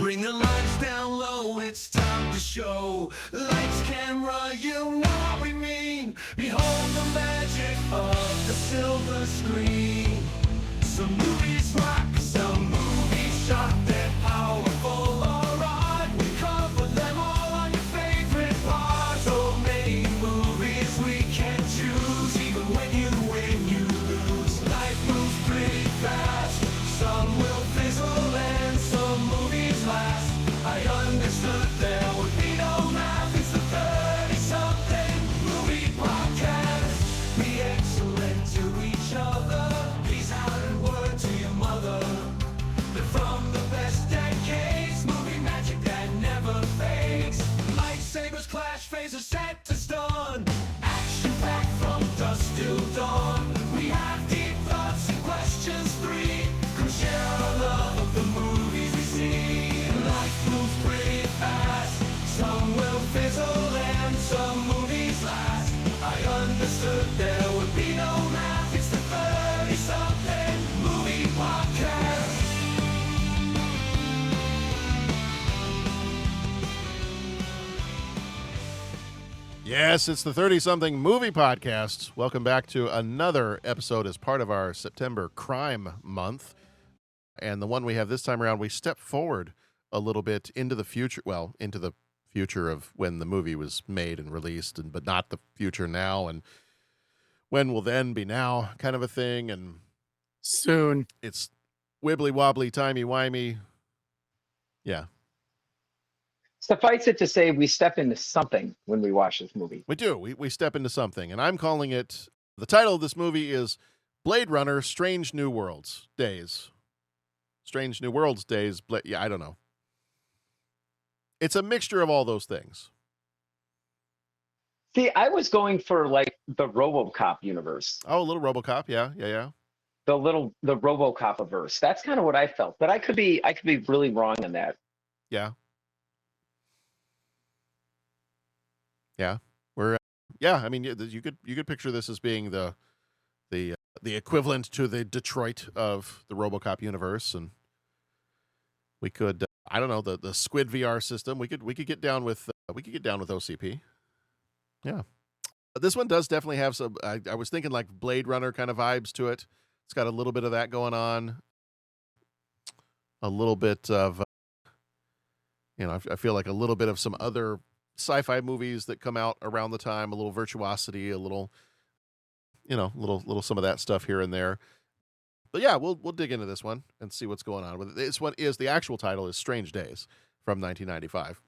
Bring the lights down low, it's time to show. Lights, camera, you know what we mean. Behold the magic of the silver screen. Some movies rock, some movies shot. They're powerful, alright. We cover them all on your favorite part. So many movies we can choose. Even when you win, you lose. Life moves pretty fast. Some will fizzle and some movies last. I understood there would be no math. It's the 30-something movie podcast. Be excellent to each other. Peace out and word to your mother. They're from the best decades. Movie magic that never fades. Lightsabers clash, phasers set to stun. Action packed from dusk till dawn. We have deep thoughts and questions three. Come share our love of the movies we see. Life moves pretty fast. Some will fizzle and some movies last. I understood there would be no math. It's the 30-something movie podcast. Yes, it's the 30-something movie podcast. Welcome back to another episode as part of our September Crime Month. And the one we have this time around, we step forward a little bit into the future. Well, into the future of when the movie was made and released, but not the future now. And when will then be now kind of a thing. And Soon. it's wibbly wobbly, timey wimey. Yeah, Suffice it to say, we step into something when we watch this movie. we do. We step into something. And I'm calling it, the title of this movie is Blade Runner Strange New Worlds Days. Strange New Worlds Days. Yeah, I don't know. It's a mixture of all those things. See, I was going for like the RoboCop universe, Oh, a little RoboCop. Yeah. the RoboCop verse. That's kind of what I felt, but I could be really wrong on that. Yeah. We're I mean, you could picture this as being the equivalent to the Detroit of the RoboCop universe, and we could I don't know, the Squid VR system. We could get down with OCP. Yeah. But this one does definitely have some I was thinking like Blade Runner kind of vibes to it. It's got a little bit of that going on. A little bit of I feel like a little bit of some other sci-fi movies that come out around the time, a little virtuosity, a little little some of that stuff here and there. But yeah, we'll dig into this one and see what's going on with it. This one is, the actual title is Strange Days from 1995.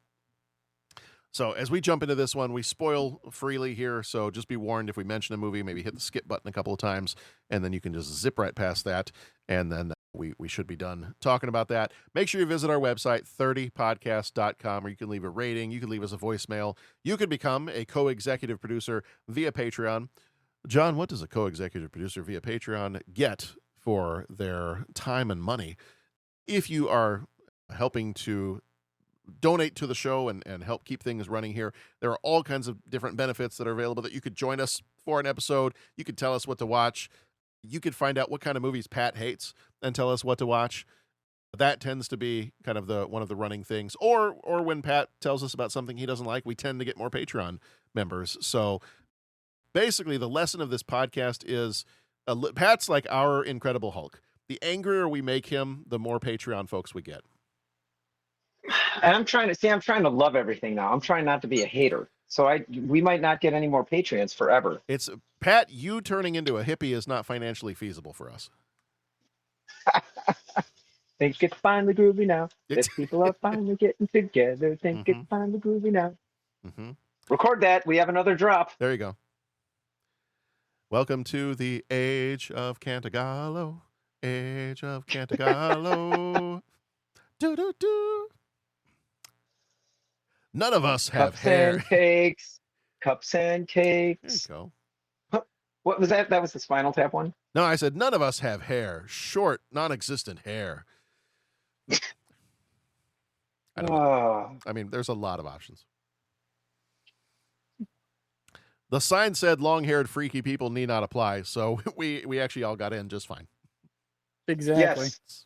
So as we jump into this one, we spoil freely here, so just be warned if we mention a movie, maybe hit the skip button a couple of times, and then you can just zip right past that, and then we should be done talking about that. Make sure you visit our website, 30podcast.com, where you can leave a rating, you can leave us a voicemail, you can become a co-executive producer via Patreon. John, what does a co-executive producer via Patreon get for their time and money? If you are helping to donate to the show and help keep things running here, there are all kinds of different benefits that are available that you could join us for an episode. You could tell us what to watch. You could find out what kind of movies Pat hates and tell us what to watch. That tends to be kind of one of the running things. Or when Pat tells us about something he doesn't like, we tend to get more Patreon members. So basically, the lesson of this podcast is Pat's like our Incredible Hulk. The angrier we make him, the more Patreon folks we get. And I'm trying to love everything now. I'm trying not to be a hater. So we might not get any more Patreons forever. It's Pat, you turning into a hippie is not financially feasible for us. Think it's finally groovy now. If people are finally getting together, think it's finally groovy now. Mm-hmm. Record that. We have another drop. There you go. Welcome to the age of Cantagallo. Age of Cantagallo. Do-do-do. None of us have Cups hair. and cakes. Cups and cakes. There you go. What was that? That was the Spinal Tap one? No, I said none of us have hair. Short, non-existent hair. I don't know. I mean, there's a lot of options. The sign said long-haired freaky people need not apply, so we actually all got in just fine. Exactly. Yes.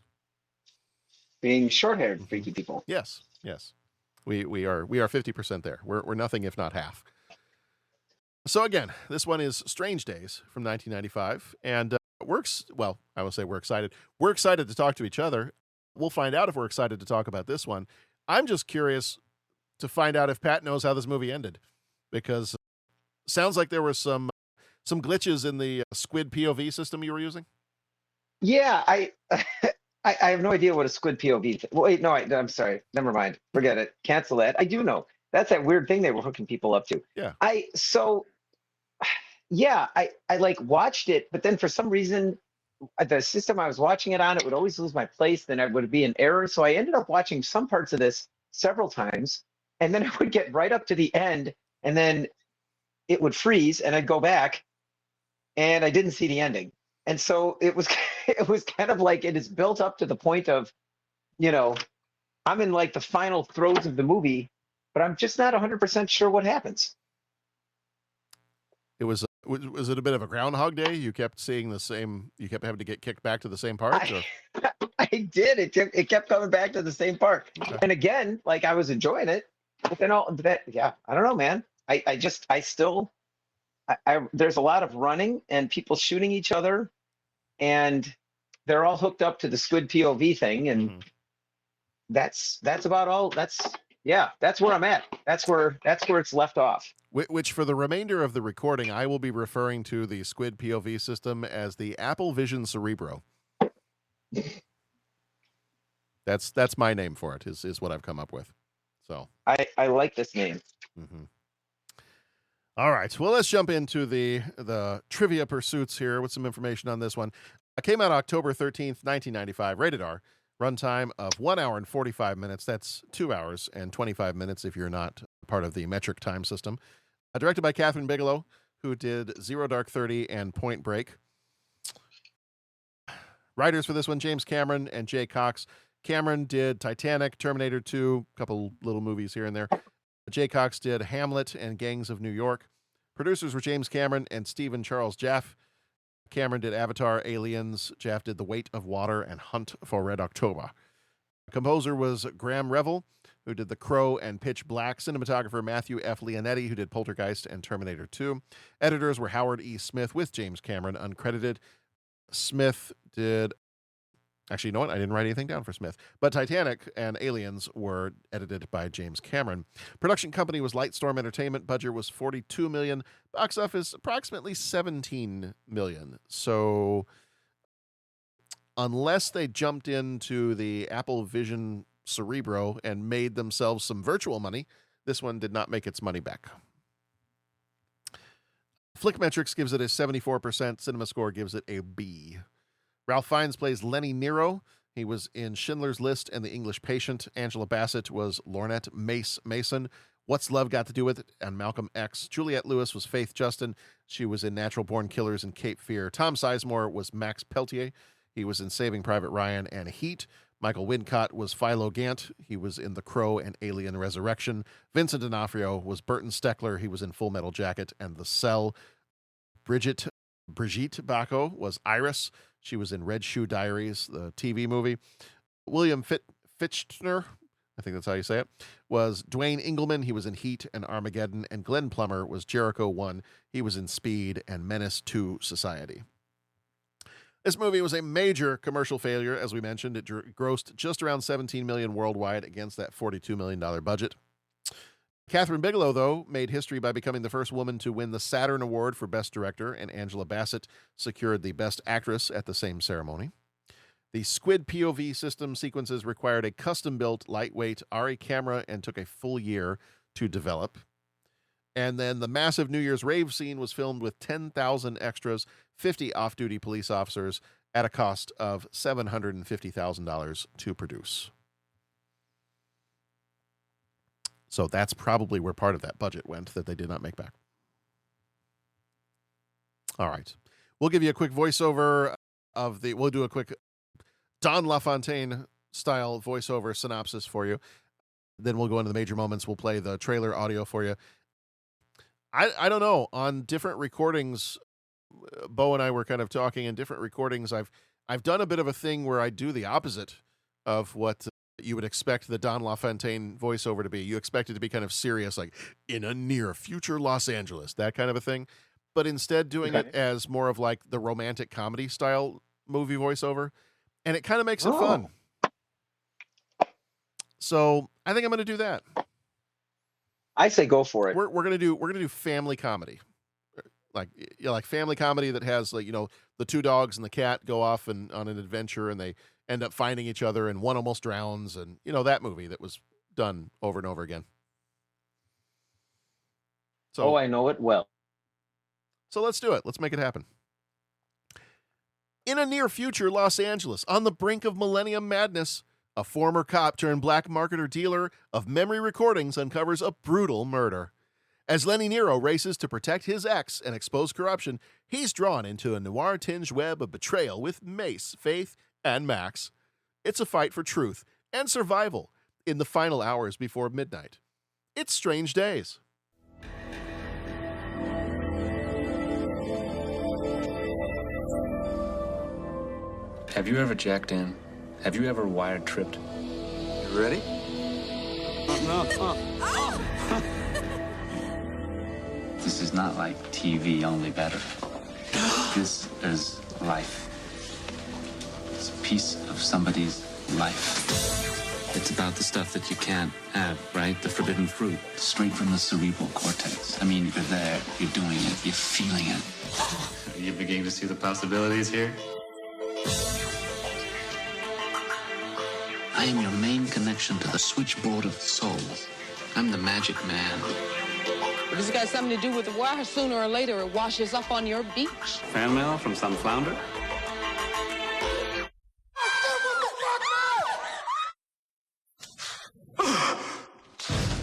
being short-haired freaky people. Yes, yes. We are 50% there. We're nothing if not half. So again, this one is Strange Days from 1995, and well, I will say we're excited. We're excited to talk to each other. We'll find out if we're excited to talk about this one. I'm just curious to find out if Pat knows how this movie ended, because sounds like there were some glitches in the squid POV system you were using. Yeah, I have no idea what a squid POV. Wait, no, I'm sorry. Never mind. Forget it. Cancel that. I do know. That's that weird thing they were hooking people up to. Yeah. I like watched it, but then for some reason, the system I was watching it on, it would always lose my place. Then it would be an error. So I ended up watching some parts of this several times, and then I would get right up to the end, and then it would freeze, and I'd go back, and I didn't see the ending. And so it was kind of like it is built up to the point of, I'm in like the final throes of the movie, but I'm just not 100% sure what happens. Was it a bit of a Groundhog Day? You kept seeing the same. You kept having to get kicked back to the same part. I did. It kept coming back to the same part, Okay. and again, like I was enjoying it, but then all that. Yeah, I don't know, man. There's a lot of running and people shooting each other, and they're all hooked up to the squid POV thing, and that's about all. That's where I'm at. That's where it's left off. Which for the remainder of the recording, I will be referring to the squid POV system as the Apple Vision Cerebro. That's my name for it. Is what I've come up with. So I like this name. Mm-hmm. All right. Well, let's jump into the trivia pursuits here with some information on this one. It came out October 13th, 1995, rated R. Runtime of 1 hour and 45 minutes. That's 2 hours and 25 minutes if you're not part of the metric time system. Directed by Kathryn Bigelow, who did Zero Dark 30 and Point Break. Writers for this one, James Cameron and Jay Cox. Cameron did Titanic, Terminator 2, a couple little movies here and there. Jay Cox did Hamlet and Gangs of New York. Producers were James Cameron and Stephen Charles Jaffe. Cameron did Avatar, Aliens. Jaffe did The Weight of Water and Hunt for Red October. Composer was Graham Revell, who did The Crow and Pitch Black. Cinematographer Matthew F. Leonetti, who did Poltergeist and Terminator 2. Editors were Howard E. Smith with James Cameron, uncredited. Smith did... Actually, you know what? I didn't write anything down for Smith. But Titanic and Aliens were edited by James Cameron. Production company was Lightstorm Entertainment. Budget was $42 million. Box office approximately $17 million. So unless they jumped into the Apple Vision Cerebro and made themselves some virtual money, this one did not make its money back. Flickmetrics gives it a 74%. CinemaScore gives it a B. Ralph Fiennes plays Lenny Nero. He was in Schindler's List and The English Patient. Angela Bassett was Lornette Mason. What's Love Got to Do with It? And Malcolm X. Juliette Lewis was Faith Justin. She was in Natural Born Killers and Cape Fear. Tom Sizemore was Max Peltier. He was in Saving Private Ryan and Heat. Michael Wincott was Philo Gant. He was in The Crow and Alien Resurrection. Vincent D'Onofrio was Burton Steckler. He was in Full Metal Jacket and The Cell. Brigitte Bacco was Iris. She was in Red Shoe Diaries, the TV movie. William Fichtner, I think that's how you say it, was Dwayne Engelman. He was in Heat and Armageddon. And Glenn Plummer was Jericho 1. He was in Speed and Menace to Society. This movie was a major commercial failure, as we mentioned. It grossed just around $17 million worldwide against that $42 million budget. Kathryn Bigelow, though, made history by becoming the first woman to win the Saturn Award for Best Director, and Angela Bassett secured the Best Actress at the same ceremony. The squid POV system sequences required a custom-built, lightweight ARRI camera and took a full year to develop. And then the massive New Year's rave scene was filmed with 10,000 extras, 50 off-duty police officers, at a cost of $750,000 to produce. So that's probably where part of that budget went that they did not make back. All right. We'll give you a quick voiceover we'll do a quick Don LaFontaine style voiceover synopsis for you. Then we'll go into the major moments. We'll play the trailer audio for you. I don't know. On different recordings, Bo and I were kind of talking in different recordings. I've done a bit of a thing where I do the opposite of what you would expect the Don LaFontaine voiceover to be. You expect it to be kind of serious, like in a near future Los Angeles, that kind of a thing. But instead doing it as more of like the romantic comedy style movie voiceover. And it kind of makes it fun. So I think I'm going to do that. I say go for it. We're going to do family comedy. Like, you know, like family comedy that has, like, you know, the two dogs and the cat go off on an adventure and they end up finding each other and one almost drowns, and, you know, that movie that was done over and over again. So, I know it well. So let's do it. Let's make it happen. In a near future Los Angeles, on the brink of millennium madness, a former cop turned black marketer dealer of memory recordings uncovers a brutal murder. As Lenny Nero races to protect his ex and expose corruption, he's drawn into a noir-tinged web of betrayal with Mace, Faith, and Max. It's a fight for truth and survival in the final hours before midnight. It's Strange Days. Have you ever jacked in? Have you ever wired tripped? You ready? This is not like TV, only better. This is life. It's a piece of somebody's life. It's about the stuff that you can't have, right? The forbidden fruit, straight from the cerebral cortex. I mean, you're there, you're doing it, you're feeling it. Are you beginning to see the possibilities here? I am your main connection to the switchboard of souls. I'm the magic man. If it's got something to do with the wire, sooner or later it washes up on your beach. Fan mail from some flounder?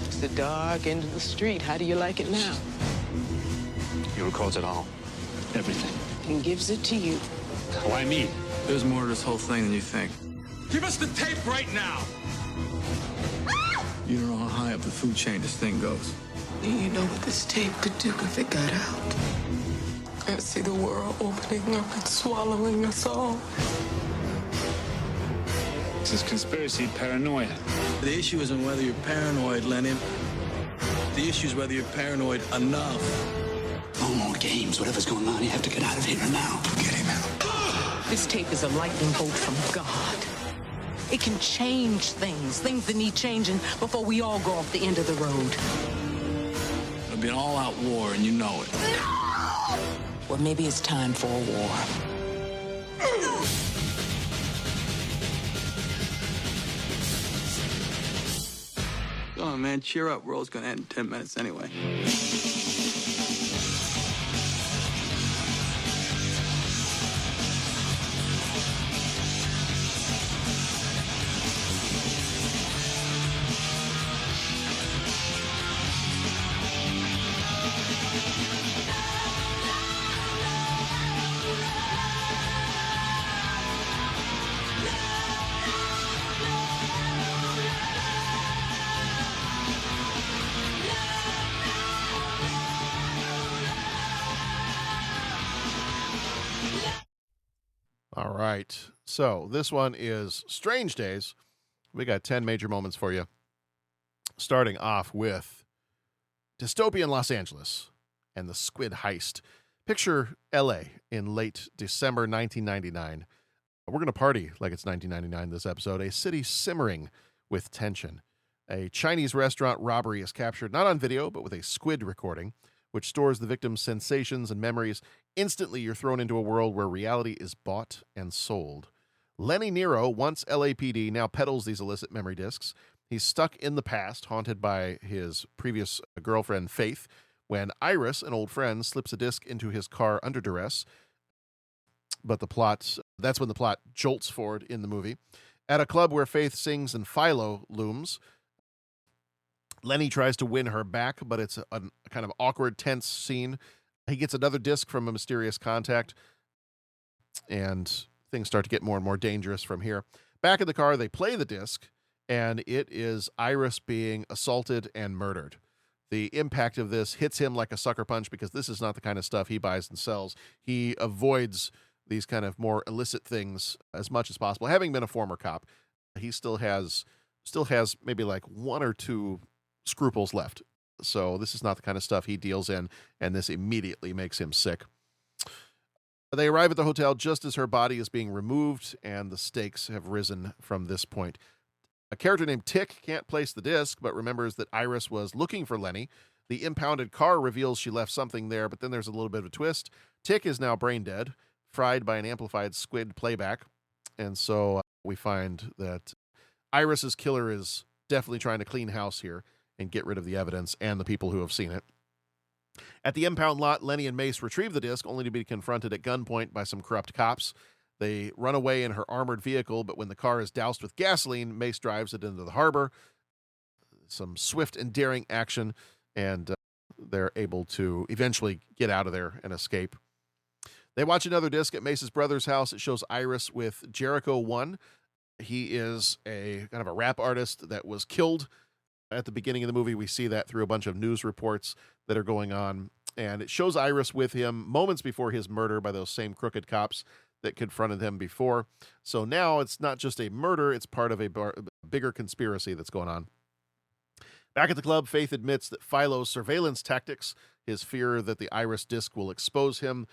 It's the dark end of the street. How do you like it now? He records it all. Everything. And gives it to you. Why me? There's more to this whole thing than you think. Give us the tape right now. You don't know how high up the food chain this thing goes. You know what this tape could do if it got out? I see the world opening up and swallowing us all. This is conspiracy paranoia. The issue isn't whether you're paranoid, Lenny. The issue is whether you're paranoid enough. No more games. Whatever's going on, you have to get out of here now. Get him out. This tape is a lightning bolt from God. It can change things that need changing before we all go off the end of the road. It'll be an all-out war, and you know it. Well, maybe it's time for a war. Come on, man, cheer up. World's gonna end in 10 minutes anyway. All right. So this one is Strange Days. We got 10 major moments for you. Starting off with dystopian Los Angeles and the squid heist. Picture LA in late December 1999. We're going to party like it's 1999 this episode. A city simmering with tension. A Chinese restaurant robbery is captured not on video, but with a squid recording, which stores the victim's sensations and memories. Instantly, you're thrown into a world where reality is bought and sold. Lenny Nero, once LAPD, now peddles these illicit memory discs. He's stuck in the past, haunted by his previous girlfriend, Faith, when Iris, an old friend, slips a disc into his car under duress. But that's when the plot jolts forward in the movie. At a club where Faith sings and Philo looms, Lenny tries to win her back, but it's a kind of awkward, tense scene. He gets another disc from a mysterious contact, and things start to get more and more dangerous from here. Back in the car, they play the disc, and it is Iris being assaulted and murdered. The impact of this hits him like a sucker punch because this is not the kind of stuff he buys and sells. He avoids these kind of more illicit things as much as possible. Having been a former cop, he still has maybe like one or two scruples left. So this is not the kind of stuff he deals in, and this immediately makes him sick. They arrive at the hotel just as her body is being removed, and the stakes have risen from this point. A character named Tick can't place the disc, but remembers that Iris was looking for Lenny. The impounded car reveals she left something there, but then there's a little bit of a twist. Tick is now brain dead, fried by an amplified squid playback. And so we find that Iris's killer is definitely trying to clean house here and get rid of the evidence and the people who have seen it. At the impound lot, Lenny and Mace retrieve the disc, only to be confronted at gunpoint by some corrupt cops. They run away in her armored vehicle, but when the car is doused with gasoline, Mace drives it into the harbor. Some swift and daring action, and they're able to eventually get out of there and escape. They watch another disc at Mace's brother's house. It shows Iris with Jericho 1. He is a kind of a rap artist that was killed at the beginning of the movie. We see that through a bunch of news reports that are going on. And it shows Iris with him moments before his murder by those same crooked cops that confronted him before. So now it's not just a murder, it's part of a bigger conspiracy that's going on. Back at the club, Faith admits that Philo's surveillance tactics, his fear that the Iris disc will expose him,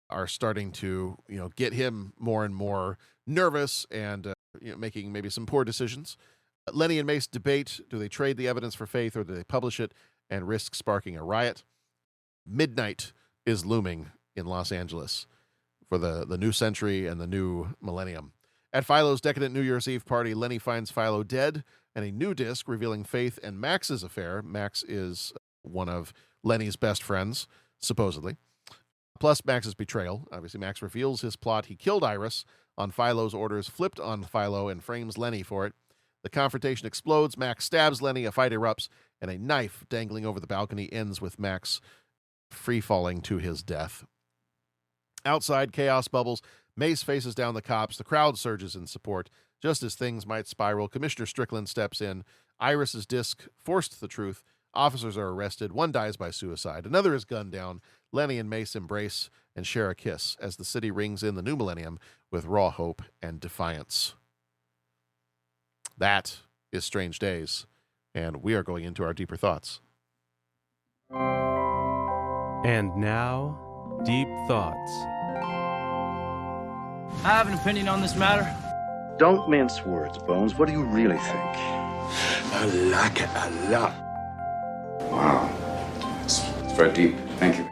are starting to, get him more and more nervous and making maybe some poor decisions. Lenny and Mace debate, do they trade the evidence for Faith or do they publish it and risk sparking a riot? Midnight is looming in Los Angeles for the new century and the new millennium. At Philo's decadent New Year's Eve party, Lenny finds Philo dead and a new disc revealing Faith and Max's affair. Max is one of Lenny's best friends, supposedly. Plus Max's betrayal. Obviously, Max reveals his plot. He killed Iris on Philo's orders, flipped on Philo, and frames Lenny for it. The confrontation explodes. Max stabs Lenny, a fight erupts, and a knife dangling over the balcony ends with Max free-falling to his death. Outside, chaos bubbles. Mace faces down the cops. The crowd surges in support. Just as things might spiral, Commissioner Strickland steps in. Iris's disc forced the truth. Officers are arrested. One dies by suicide. Another is gunned down. Lenny and Mace embrace and share a kiss as the city rings in the new millennium with raw hope and defiance. That is Strange Days, and we are going into our deeper thoughts. And now, Deep Thoughts. I have an opinion on this matter. Don't mince words, Bones. What do you really think? I like it a lot. Wow. It's very deep. Thank you.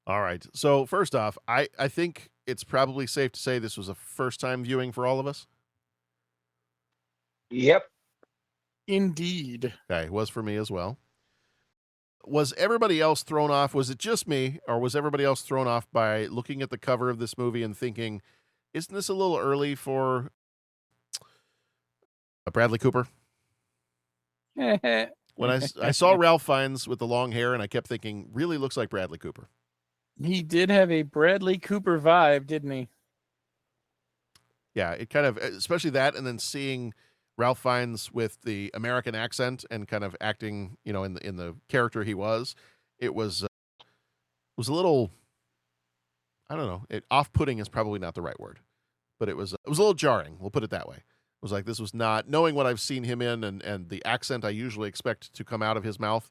All right. So first off, I think it's probably safe to say this was a first-time viewing for all of us. Yep. Indeed. Okay, it was for me as well. Was everybody else thrown off? Was it just me, or was everybody else thrown off by looking at the cover of this movie and thinking, isn't this a little early for Bradley Cooper? When I saw Ralph Fiennes with the long hair, and I kept thinking, really looks like Bradley Cooper. He did have a Bradley Cooper vibe, didn't he? Yeah, it kind of, especially that, and then seeing Ralph Fiennes with the American accent and kind of acting, in the character he was, it was a little, I don't know, off-putting is probably not the right word, but it was a little jarring. We'll put it that way. It was like, this was not, knowing what I've seen him in and the accent I usually expect to come out of his mouth,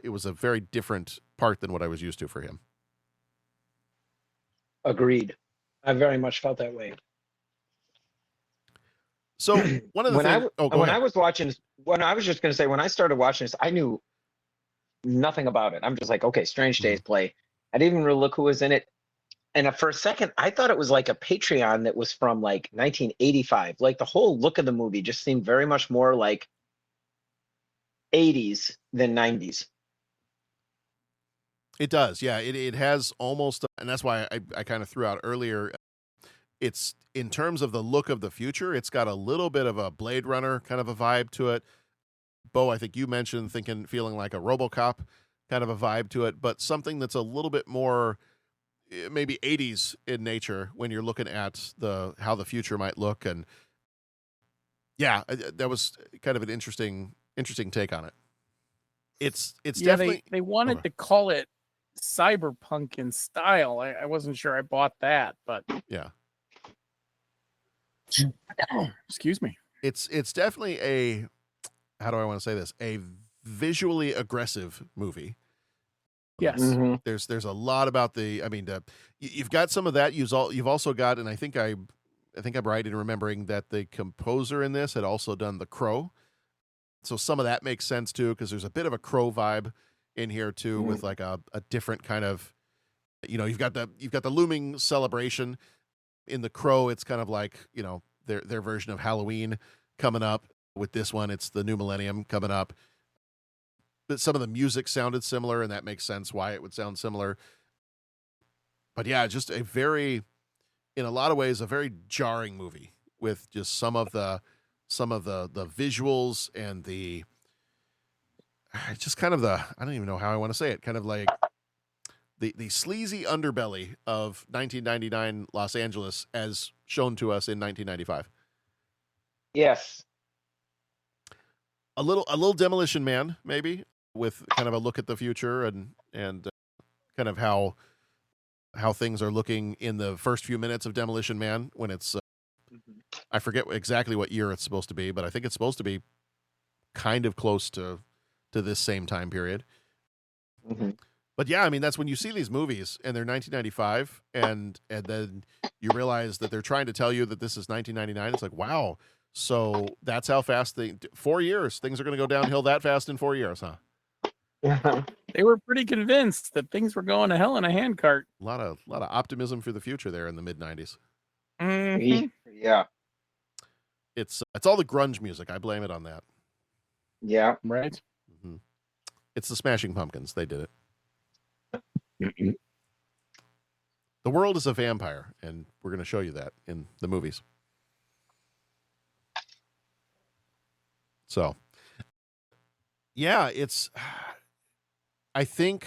it was a very different part than what I was used to for him. Agreed. I very much felt that way. So one of the things, I was watching, when I was just going to say, when I started watching this, I knew nothing about it. I'm just like, okay, Strange Days play. I didn't even really look who was in it. And for a second, I thought it was like a Patreon that was from like 1985. Like the whole look of the movie just seemed very much more like 80s than 90s. It does, yeah. It has almost, and that's why I kind of threw out earlier, it's, in terms of the look of the future, it's got a little bit of a Blade Runner kind of a vibe to it. Bo, I think you mentioned feeling like a RoboCop kind of a vibe to it, but something that's a little bit more maybe 80s in nature when you're looking at how the future might look. And yeah, that was kind of an interesting take on it. It's definitely, they wanted to call it cyberpunk in style. I wasn't sure I bought that, but yeah. Excuse me. It's definitely a, how do I want to say this? A visually aggressive movie. Yes. Mhm. There's a lot about the, I mean, you've got some of that. You've also got, and I think I'm right in remembering that the composer in this had also done The Crow. So some of that makes sense too, because there's a bit of a Crow vibe in here too, with like a different kind of, you know, you've got the looming celebration. In The Crow, it's kind of like, you know, their version of Halloween coming up. With this one, it's the new millennium coming up. But some of the music sounded similar, and that makes sense why it would sound similar. But yeah, just a very, in a lot of ways, a very jarring movie with just some of the visuals and the, just kind of the, I don't even know how I want to say it, kind of like the sleazy underbelly of 1999 Los Angeles as shown to us in 1995. Yes. A little Demolition Man, maybe, with kind of a look at the future and kind of how things are looking in the first few minutes of Demolition Man when it's I forget exactly what year it's supposed to be, but I think it's supposed to be kind of close to this same time period. Mm-hmm. But yeah, I mean, that's when you see these movies and they're 1995 and then you realize that they're trying to tell you that this is 1999. It's like, wow. So that's how fast 4 years, things are going to go downhill that fast in 4 years, huh? They were pretty convinced that things were going to hell in a handcart. A lot of optimism for the future there in the mid 90s. Mhm. Yeah. It's all the grunge music. I blame it on that. Yeah. Right. Mm-hmm. It's the Smashing Pumpkins. They did it. The world is a vampire, and we're going to show you that in the movies. So, yeah, it's. I think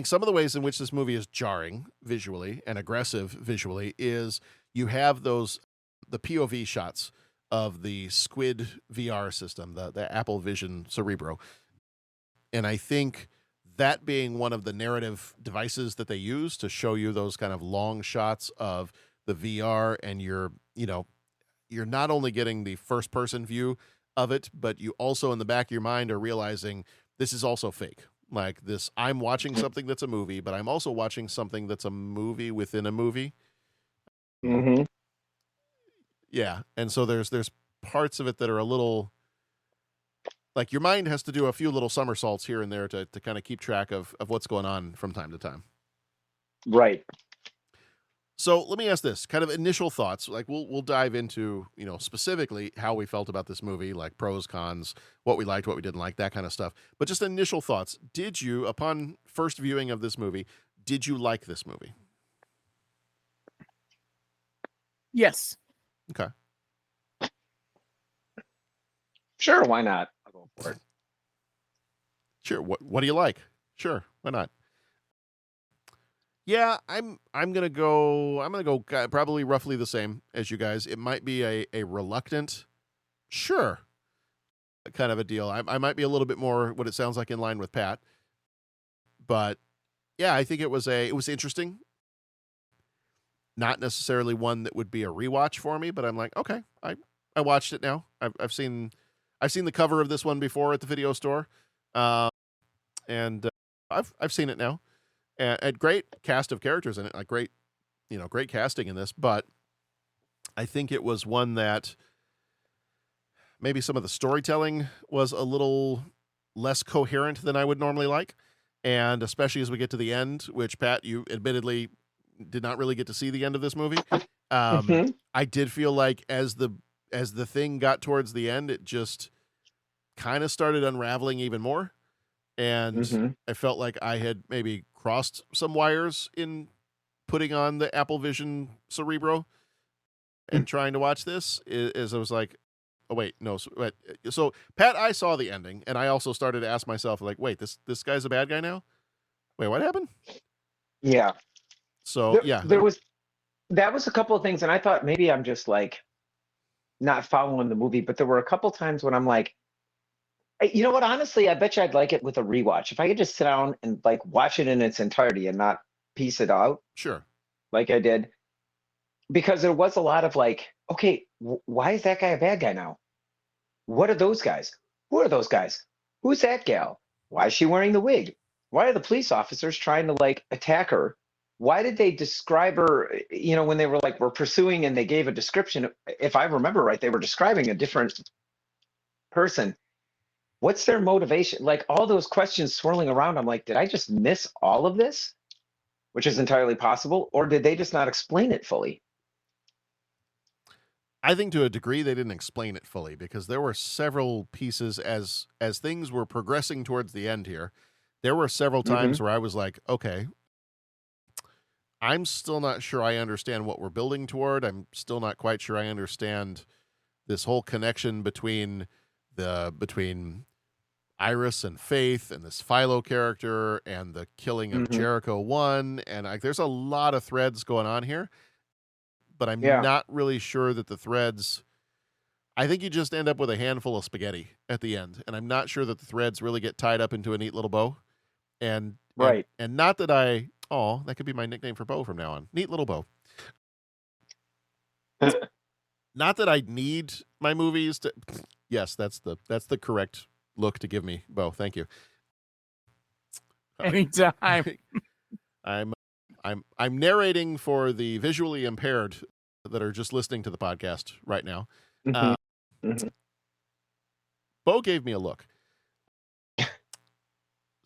some of the ways in which this movie is jarring visually and aggressive visually is you have the POV shots of the Squid VR system, the Apple Vision Cerebro, and I think that being one of the narrative devices that they use to show you those kind of long shots of the VR, and you're not only getting the first person view of it, but you also in the back of your mind are realizing this is also fake. Like this, I'm watching something that's a movie, but I'm also watching something that's a movie within a movie. Mm-hmm. Yeah. And so there's parts of it that are a little, like your mind has to do a few little somersaults here and there to kind of keep track of what's going on from time to time. Right. So let me ask this, kind of initial thoughts. Like we'll dive into, specifically how we felt about this movie, like pros, cons, what we liked, what we didn't like, that kind of stuff. But just initial thoughts. Did you, upon first viewing of this movie, did you like this movie? Yes. Okay. Sure, why not? I'll go for it. Sure. What do you like? Sure, why not? Yeah, I'm gonna go probably roughly the same as you guys. It might be a reluctant, sure, kind of a deal. I might be a little bit more what it sounds like in line with Pat, but yeah, I think it was interesting. Not necessarily one that would be a rewatch for me, but I'm like, okay, I watched it now. I've seen the cover of this one before at the video store, and I've seen it now. And great cast of characters in it, like great casting in this. But I think it was one that maybe some of the storytelling was a little less coherent than I would normally like. And especially as we get to the end, which Pat, you admittedly did not really get to see the end of this movie. I did feel like as the thing got towards the end, it just kind of started unraveling even more. And I felt like I had maybe crossed some wires in putting on the Apple Vision Cerebro and trying to watch this. Is I was like, oh wait, no. So Pat, I saw the ending, and I also started to ask myself, like, wait, this guy's a bad guy now? Wait, what happened? Yeah. So that was a couple of things, and I thought maybe I'm just like not following the movie, but there were a couple times when I'm like, you know what? Honestly, I bet you I'd like it with a rewatch. If I could just sit down and like watch it in its entirety and not piece it out. Sure. Like I did. Because there was a lot of like, okay, why is that guy a bad guy now? What are those guys? Who are those guys? Who's that gal? Why is she wearing the wig? Why are the police officers trying to like attack her? Why did they describe her, when they were like, we're pursuing and they gave a description? If I remember right, they were describing a different person. What's their motivation? Like all those questions swirling around. I'm like, did I just miss all of this? Which is entirely possible. Or did they just not explain it fully? I think to a degree they didn't explain it fully because there were several pieces as things were progressing towards the end here. There were several times where I was like, okay, I'm still not sure I understand what we're building toward. I'm still not quite sure I understand this whole connection between Iris and Faith and this Philo character and the killing of Jericho 1. And there's a lot of threads going on here, but I'm not really sure that the threads, I think you just end up with a handful of spaghetti at the end. And I'm not sure that the threads really get tied up into a neat little bow. And not that that could be my nickname for Bo from now on. Neat little bow. Not that I need my movies to. Yes, that's the correct look to give me, Bo. Thank you. Anytime. I'm narrating for the visually impaired that are just listening to the podcast right now. Bo gave me a look.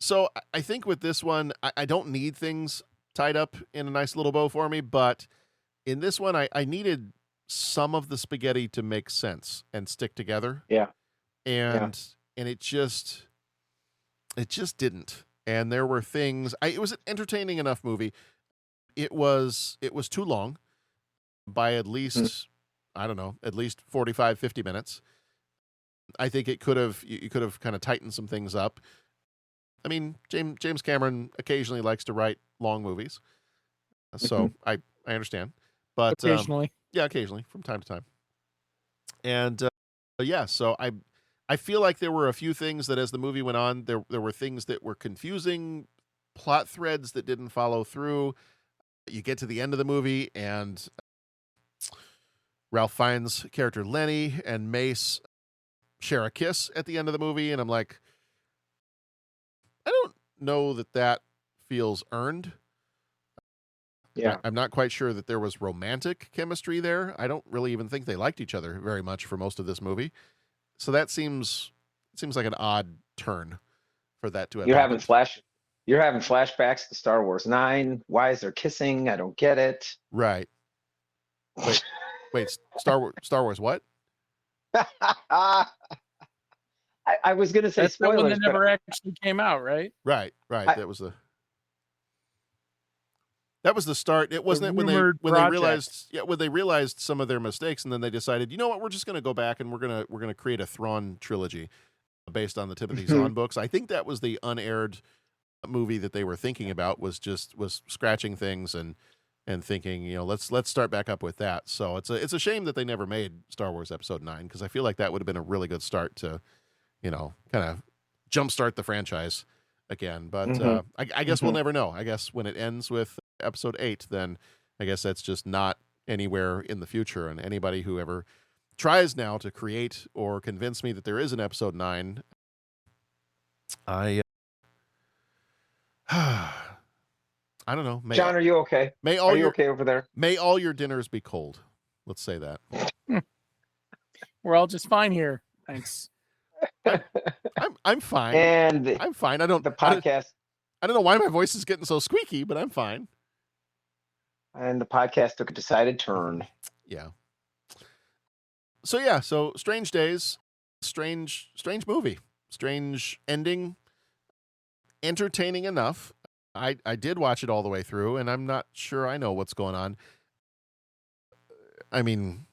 So I think with this one, I don't need things tied up in a nice little bow for me, but in this one, I needed some of the spaghetti to make sense and stick together. Yeah. And it just didn't. And there were things, it was an entertaining enough movie. It was too long by at least, I don't know, at least 45, 50 minutes. I think you could have kind of tightened some things up. I mean, James Cameron occasionally likes to write long movies. So I understand. But occasionally. Occasionally from time to time. And so I feel like there were a few things that as the movie went on, there were things that were confusing, plot threads that didn't follow through. You get to the end of the movie and Ralph Fiennes' character Lenny and Mace share a kiss at the end of the movie. And I'm like, I don't know that feels earned. Yeah. I'm not quite sure that there was romantic chemistry there. I don't really even think they liked each other very much for most of this movie. So that seems like an odd turn for that to have happened. You're having flashbacks to Star Wars 9. Why is there kissing? I don't get it. Right. Wait, Star Wars what? I was going to say that's spoilers. The one that never actually came out, right? Right. That was the start. It wasn't it when they realized some of their mistakes, and then they decided, you know what, we're just going to go back and we're going to create a Thrawn trilogy based on the Timothy Zahn books. I think that was the unaired movie that they were thinking about, was scratching things and thinking, let's start back up with that. So it's a shame that they never made Star Wars Episode 9, because I feel like that would have been a really good start to, kind of jumpstart the franchise again. But I guess we'll never know. I guess when it ends with Episode 8, then I guess that's just not anywhere in the future. And anybody who ever tries now to create or convince me that there is an Episode 9, I don't know. John, are you okay? Are you okay over there? May all your dinners be cold. Let's say that. We're all just fine here. Thanks. I'm fine. And I'm fine. I don't know why my voice is getting so squeaky, but I'm fine. And the podcast took a decided turn. Yeah. So Strange Days, strange movie, strange ending, entertaining enough. I did watch it all the way through, and I'm not sure I know what's going on. I mean,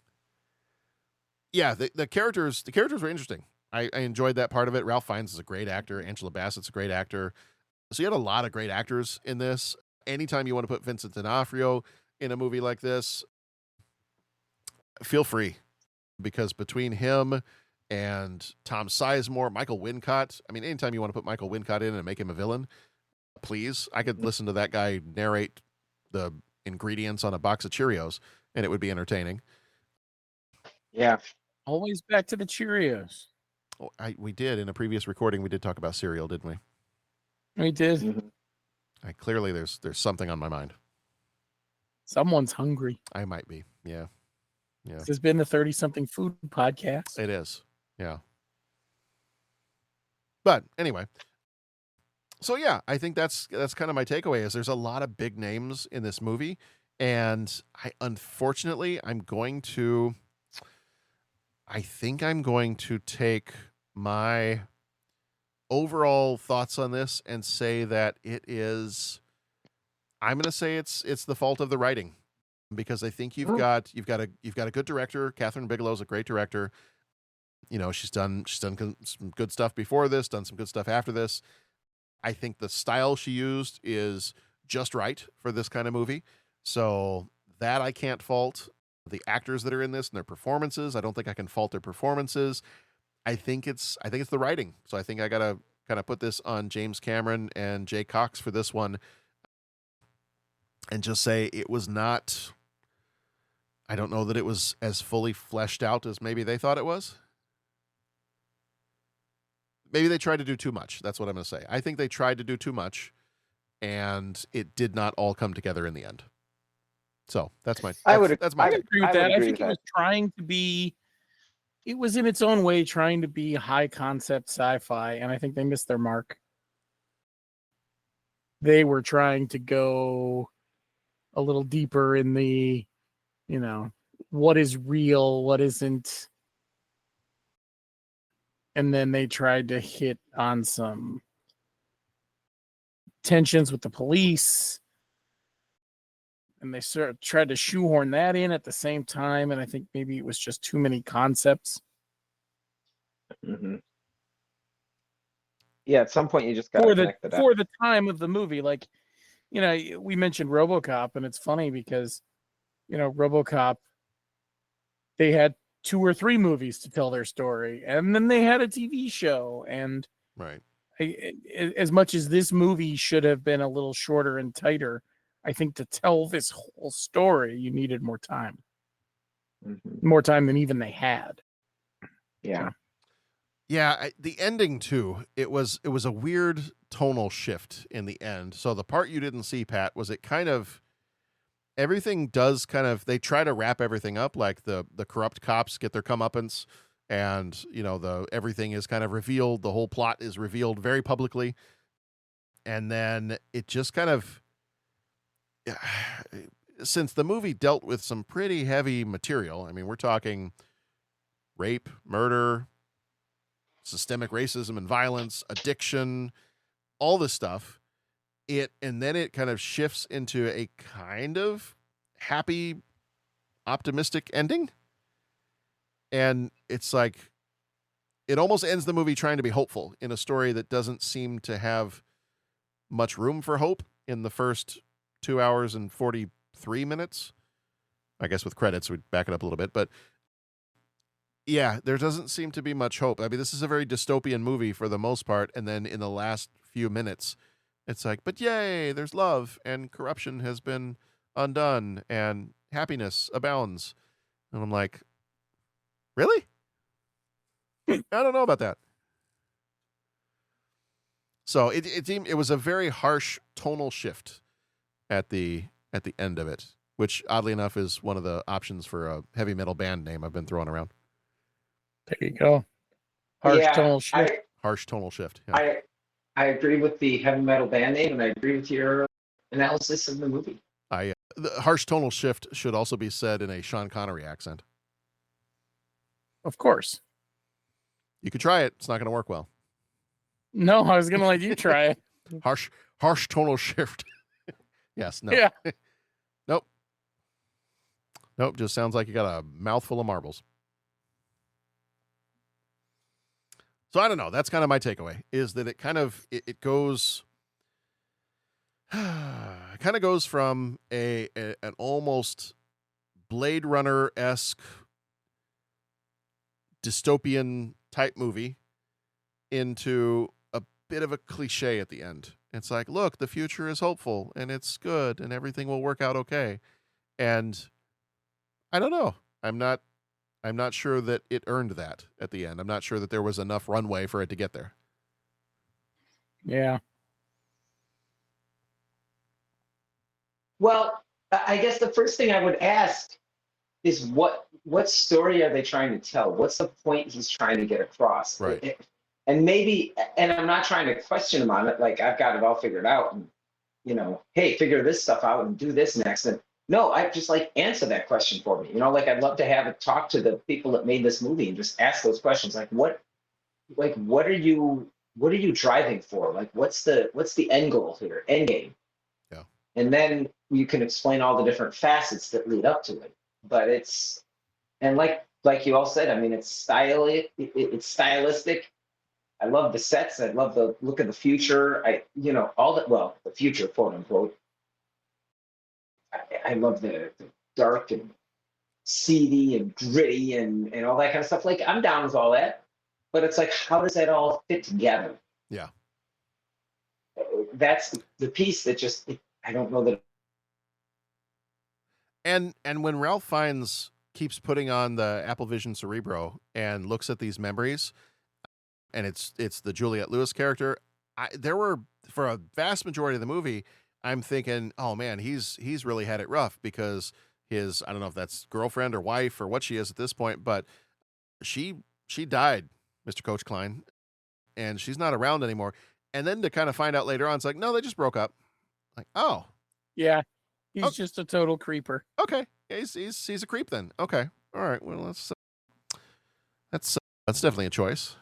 yeah, the characters were interesting. I enjoyed that part of it. Ralph Fiennes is a great actor. Angela Bassett's a great actor. So you had a lot of great actors in this. Anytime you want to put Vincent D'Onofrio in a movie like this, feel free, because between him and Tom Sizemore, Michael Wincott, I mean, anytime you want to put Michael Wincott in and make him a villain, please. I could listen to that guy narrate the ingredients on a box of Cheerios, and it would be entertaining. Yeah. Always back to the Cheerios. Oh, we did in a previous recording. We did talk about cereal, didn't we? We did. Mm-hmm. Clearly, there's something on my mind. Someone's hungry. I might be. Yeah. This has been the 30-something food podcast. It is. Yeah. But anyway, so yeah, I think that's kind of my takeaway is there's a lot of big names in this movie, and I'm going to take my overall thoughts on this and say that I'm going to say it's the fault of the writing, because I think you've got a good director. Kathryn Bigelow is a great director. You know, she's done some good stuff before this, done some good stuff after this. I think the style she used is just right for this kind of movie. So that I can't fault. The actors that are in this and their performances, I don't think I can fault their performances. I think it's the writing. So I think I got to kind of put this on James Cameron and Jay Cox for this one and just say it was not, I don't know that it was as fully fleshed out as maybe they thought it was. Maybe they tried to do too much. That's what I'm going to say. I think they tried to do too much, and it did not all come together in the end. So that's my. I would agree with that. I think it was trying to be. It was in its own way trying to be high concept sci-fi, and I think they missed their mark. They were trying to go a little deeper in the, what is real, what isn't. And then they tried to hit on some tensions with the police. And they sort of tried to shoehorn that in at the same time. And I think maybe it was just too many concepts. Mm-hmm. Yeah, at some point you just got to connect the dots. For the time of the movie. Like, we mentioned RoboCop, and it's funny because, RoboCop, they had 2 or 3 movies to tell their story, and then they had a TV show. And right, as much as this movie should have been a little shorter and tighter, I think to tell this whole story, you needed more time, more time than even they had. Yeah, yeah. The ending too. It was a weird tonal shift in the end. So the part you didn't see, Pat, was it kind of. Everything does kind of, they try to wrap everything up, like the corrupt cops get their comeuppance, and everything is kind of revealed. The whole plot is revealed very publicly, and then it just kind of, since the movie dealt with some pretty heavy material. I mean, we're talking rape, murder, systemic racism and violence, addiction, all this stuff. And then it kind of shifts into a kind of happy, optimistic ending. And it's like, it almost ends the movie trying to be hopeful in a story that doesn't seem to have much room for hope in the first 2 hours and 43 minutes. I guess with credits, we'd back it up a little bit. But yeah, there doesn't seem to be much hope. I mean, this is a very dystopian movie for the most part. And then in the last few minutes, it's like, but yay, there's love, and corruption has been undone, and happiness abounds. And I'm like, really? I don't know about that. So it was a very harsh tonal shift at the end of it, which oddly enough is one of the options for a heavy metal band name I've been throwing around. There you go. Tonal shift. Harsh tonal shift. Yeah. I agree with the heavy metal band name, and I agree with your analysis of the movie. The harsh tonal shift should also be said in a Sean Connery accent. Of course. You could try it. It's not going to work well. No, I was going to let you try it. Harsh tonal shift. Yes. No. Yeah. Nope. Just sounds like you got a mouthful of marbles. So I don't know. That's kind of my takeaway, is that it kind of it goes it kind of goes from an almost Blade Runner-esque dystopian type movie into a bit of a cliche at the end. It's like, look, the future is hopeful and it's good and everything will work out okay. And I don't know. I'm not I'm not sure that it earned that at the end. I'm not sure that there was enough runway for it to get there. Yeah. Well, I guess the first thing I would ask is what story are they trying to tell? What's the point he's trying to get across? Right. And maybe, and I'm not trying to question him on it, like I've got it all figured out, and hey, figure this stuff out and do this next. And no, I just like answer that question for me. Like I'd love to have it talk to the people that made this movie and just ask those questions. Like what are you driving for? Like what's the end goal here? End game. Yeah. And then you can explain all the different facets that lead up to it. But and like you all said, I mean, it's stylistic. I love the sets. I love the look of the future. All that, well, the future, quote unquote. I love the dark and seedy and gritty and all that kind of stuff. Like I'm down with all that, but it's like, how does that all fit together? Yeah. That's the piece that just, I don't know that. And when Ralph Fiennes keeps putting on the Apple Vision Cerebro and looks at these memories, and it's the Juliette Lewis character, there were, for a vast majority of the movie, I'm thinking, oh man, he's really had it rough because his, I don't know if that's girlfriend or wife or what she is at this point, but she died, Mr. Coach Klein, and she's not around anymore. And then to kind of find out later on, it's like, no, they just broke up. Like, oh. Yeah. He's just a total creeper. Okay. Yeah, he's a creep then. Okay. All right. Well, that's definitely a choice.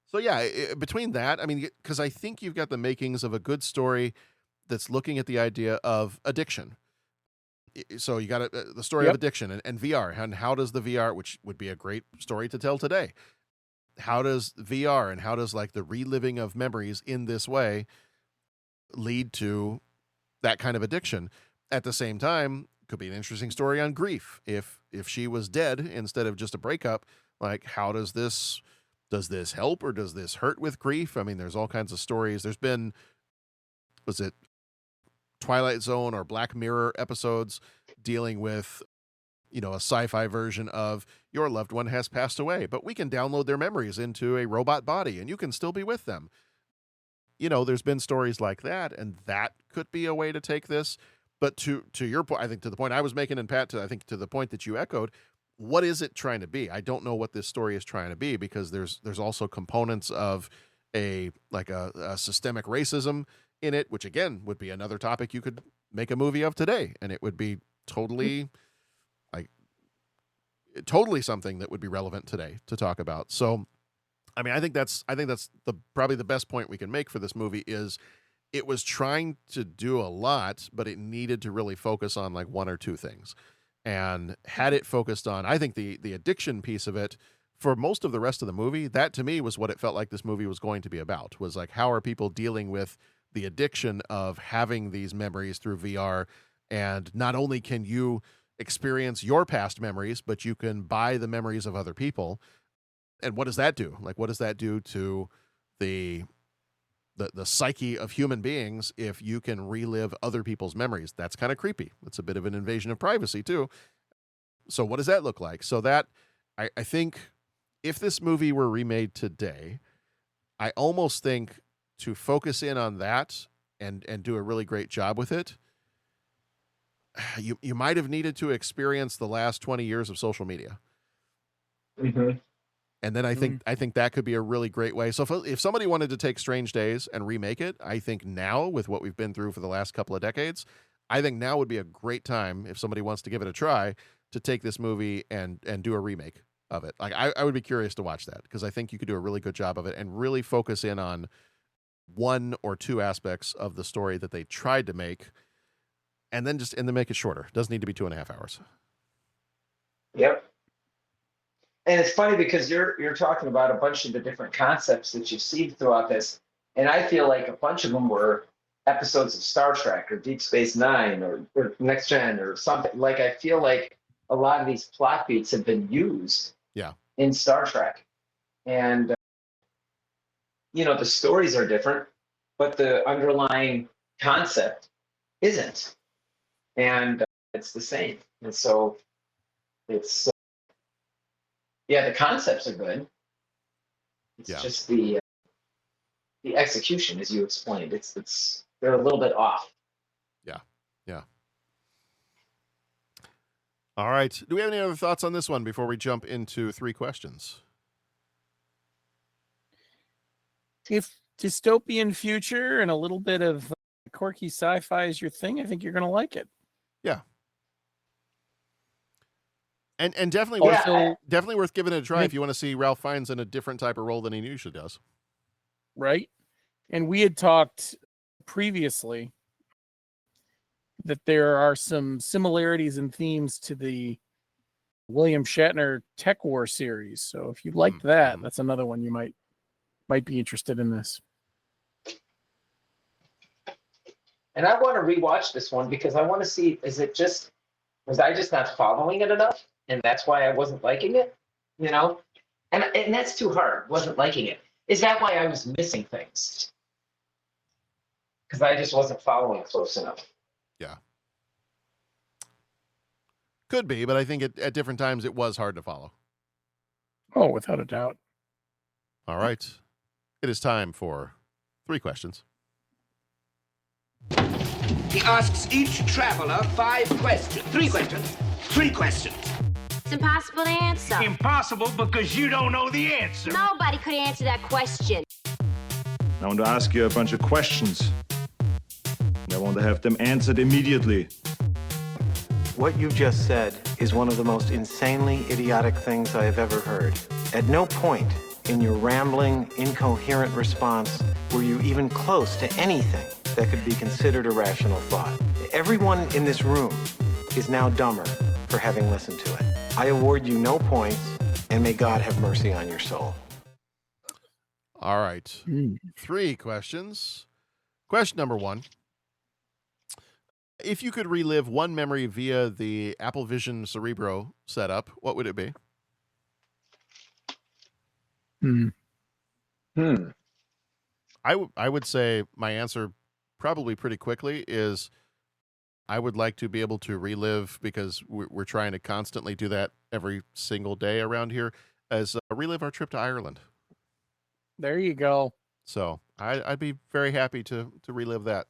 So yeah, between that, I mean, because I think you've got the makings of a good story that's looking at the idea of addiction. So you got the story of addiction and VR, and how does the VR, which would be a great story to tell today, how does VR and how does like the reliving of memories in this way lead to that kind of addiction? At the same time, could be an interesting story on grief. If she was dead instead of just a breakup, like how does this help or does this hurt with grief? I mean, there's all kinds of stories. There's been, was it Twilight Zone or Black Mirror episodes dealing with, a sci-fi version of your loved one has passed away, but we can download their memories into a robot body and you can still be with them. There's been stories like that, and that could be a way to take this. But to your point, I think to the point I was making, and Pat, I think to the point that you echoed, what is it trying to be? I don't know what this story is trying to be, because there's also components of a systemic racism in it, which again would be another topic you could make a movie of today, and it would be totally something that would be relevant today to talk about. So, I mean, I think that's probably the best point we can make for this movie is it was trying to do a lot, but it needed to really focus on like one or two things. And had it focused on, I think the addiction piece of it for most of the rest of the movie, that to me was what it felt like this movie was going to be about, was like, how are people dealing with the addiction of having these memories through VR? And not only can you experience your past memories, but you can buy the memories of other people. And what does that do? Like, what does that do to the psyche of human beings if you can relive other people's memories? That's kind of creepy. That's a bit of an invasion of privacy too. So what does that look like? So that, I think if this movie were remade today, I almost think to focus in on that and do a really great job with it, you might have needed to experience the last 20 years of social media. Mm-hmm. And then I think that could be a really great way. So if somebody wanted to take Strange Days and remake it, I think now, with what we've been through for the last couple of decades, I think now would be a great time, if somebody wants to give it a try, to take this movie and do a remake of it. Like I would be curious to watch that, because I think you could do a really good job of it and really focus in on one or two aspects of the story that they tried to make, and then make it shorter. It doesn't need to be 2.5 hours. Yep. And it's funny because you're talking about a bunch of the different concepts that you've seen throughout this, and I feel like a bunch of them were episodes of Star Trek or Deep Space Nine or Next Gen or something. Like I feel like a lot of these plot beats have been used in Star Trek, and the stories are different, but the underlying concept isn't, and it's the same. And so it's Yeah, the concepts are good. It's Yeah. just the execution, as you explained. They're a little bit off. Yeah. Yeah. All right. Do we have any other thoughts on this one before we jump into 3 questions? If dystopian future and a little bit of quirky sci-fi is your thing, I think you're going to like it. Yeah. And definitely definitely worth giving it a try if you want to see Ralph Fiennes in a different type of role than he usually does. Right? And we had talked previously that there are some similarities and themes to the William Shatner Tech War series. So if you liked that, that's another one you might be interested in this. And I want to rewatch this one because I want to see, was I just not following it enough? And that's why I wasn't liking it, you know? And that's too hard, wasn't liking it. Is that why I was missing things? Because I just wasn't following close enough. Yeah. Could be, but I think at different times it was hard to follow. Oh, without a doubt. All right. It is time for 3 questions. He asks each traveler 5 questions. 3 questions. 3 questions. It's impossible to answer. Impossible because you don't know the answer. Nobody could answer that question. I want to ask you a bunch of questions. And I want to have them answered immediately. What you just said is one of the most insanely idiotic things I have ever heard. At no point in your rambling, incoherent response were you even close to anything that could be considered a rational thought. Everyone in this room is now dumber for having listened to it. I award you no points, and may God have mercy on your soul. All right. 3 questions. Question number 1. If you could relive one memory via the Apple Vision Cerebro setup, what would it be? I would say my answer probably pretty quickly is I would like to be able to relive, because we're trying to constantly do that every single day around here, as relive our trip to Ireland. There you go. So I'd be very happy to relive that.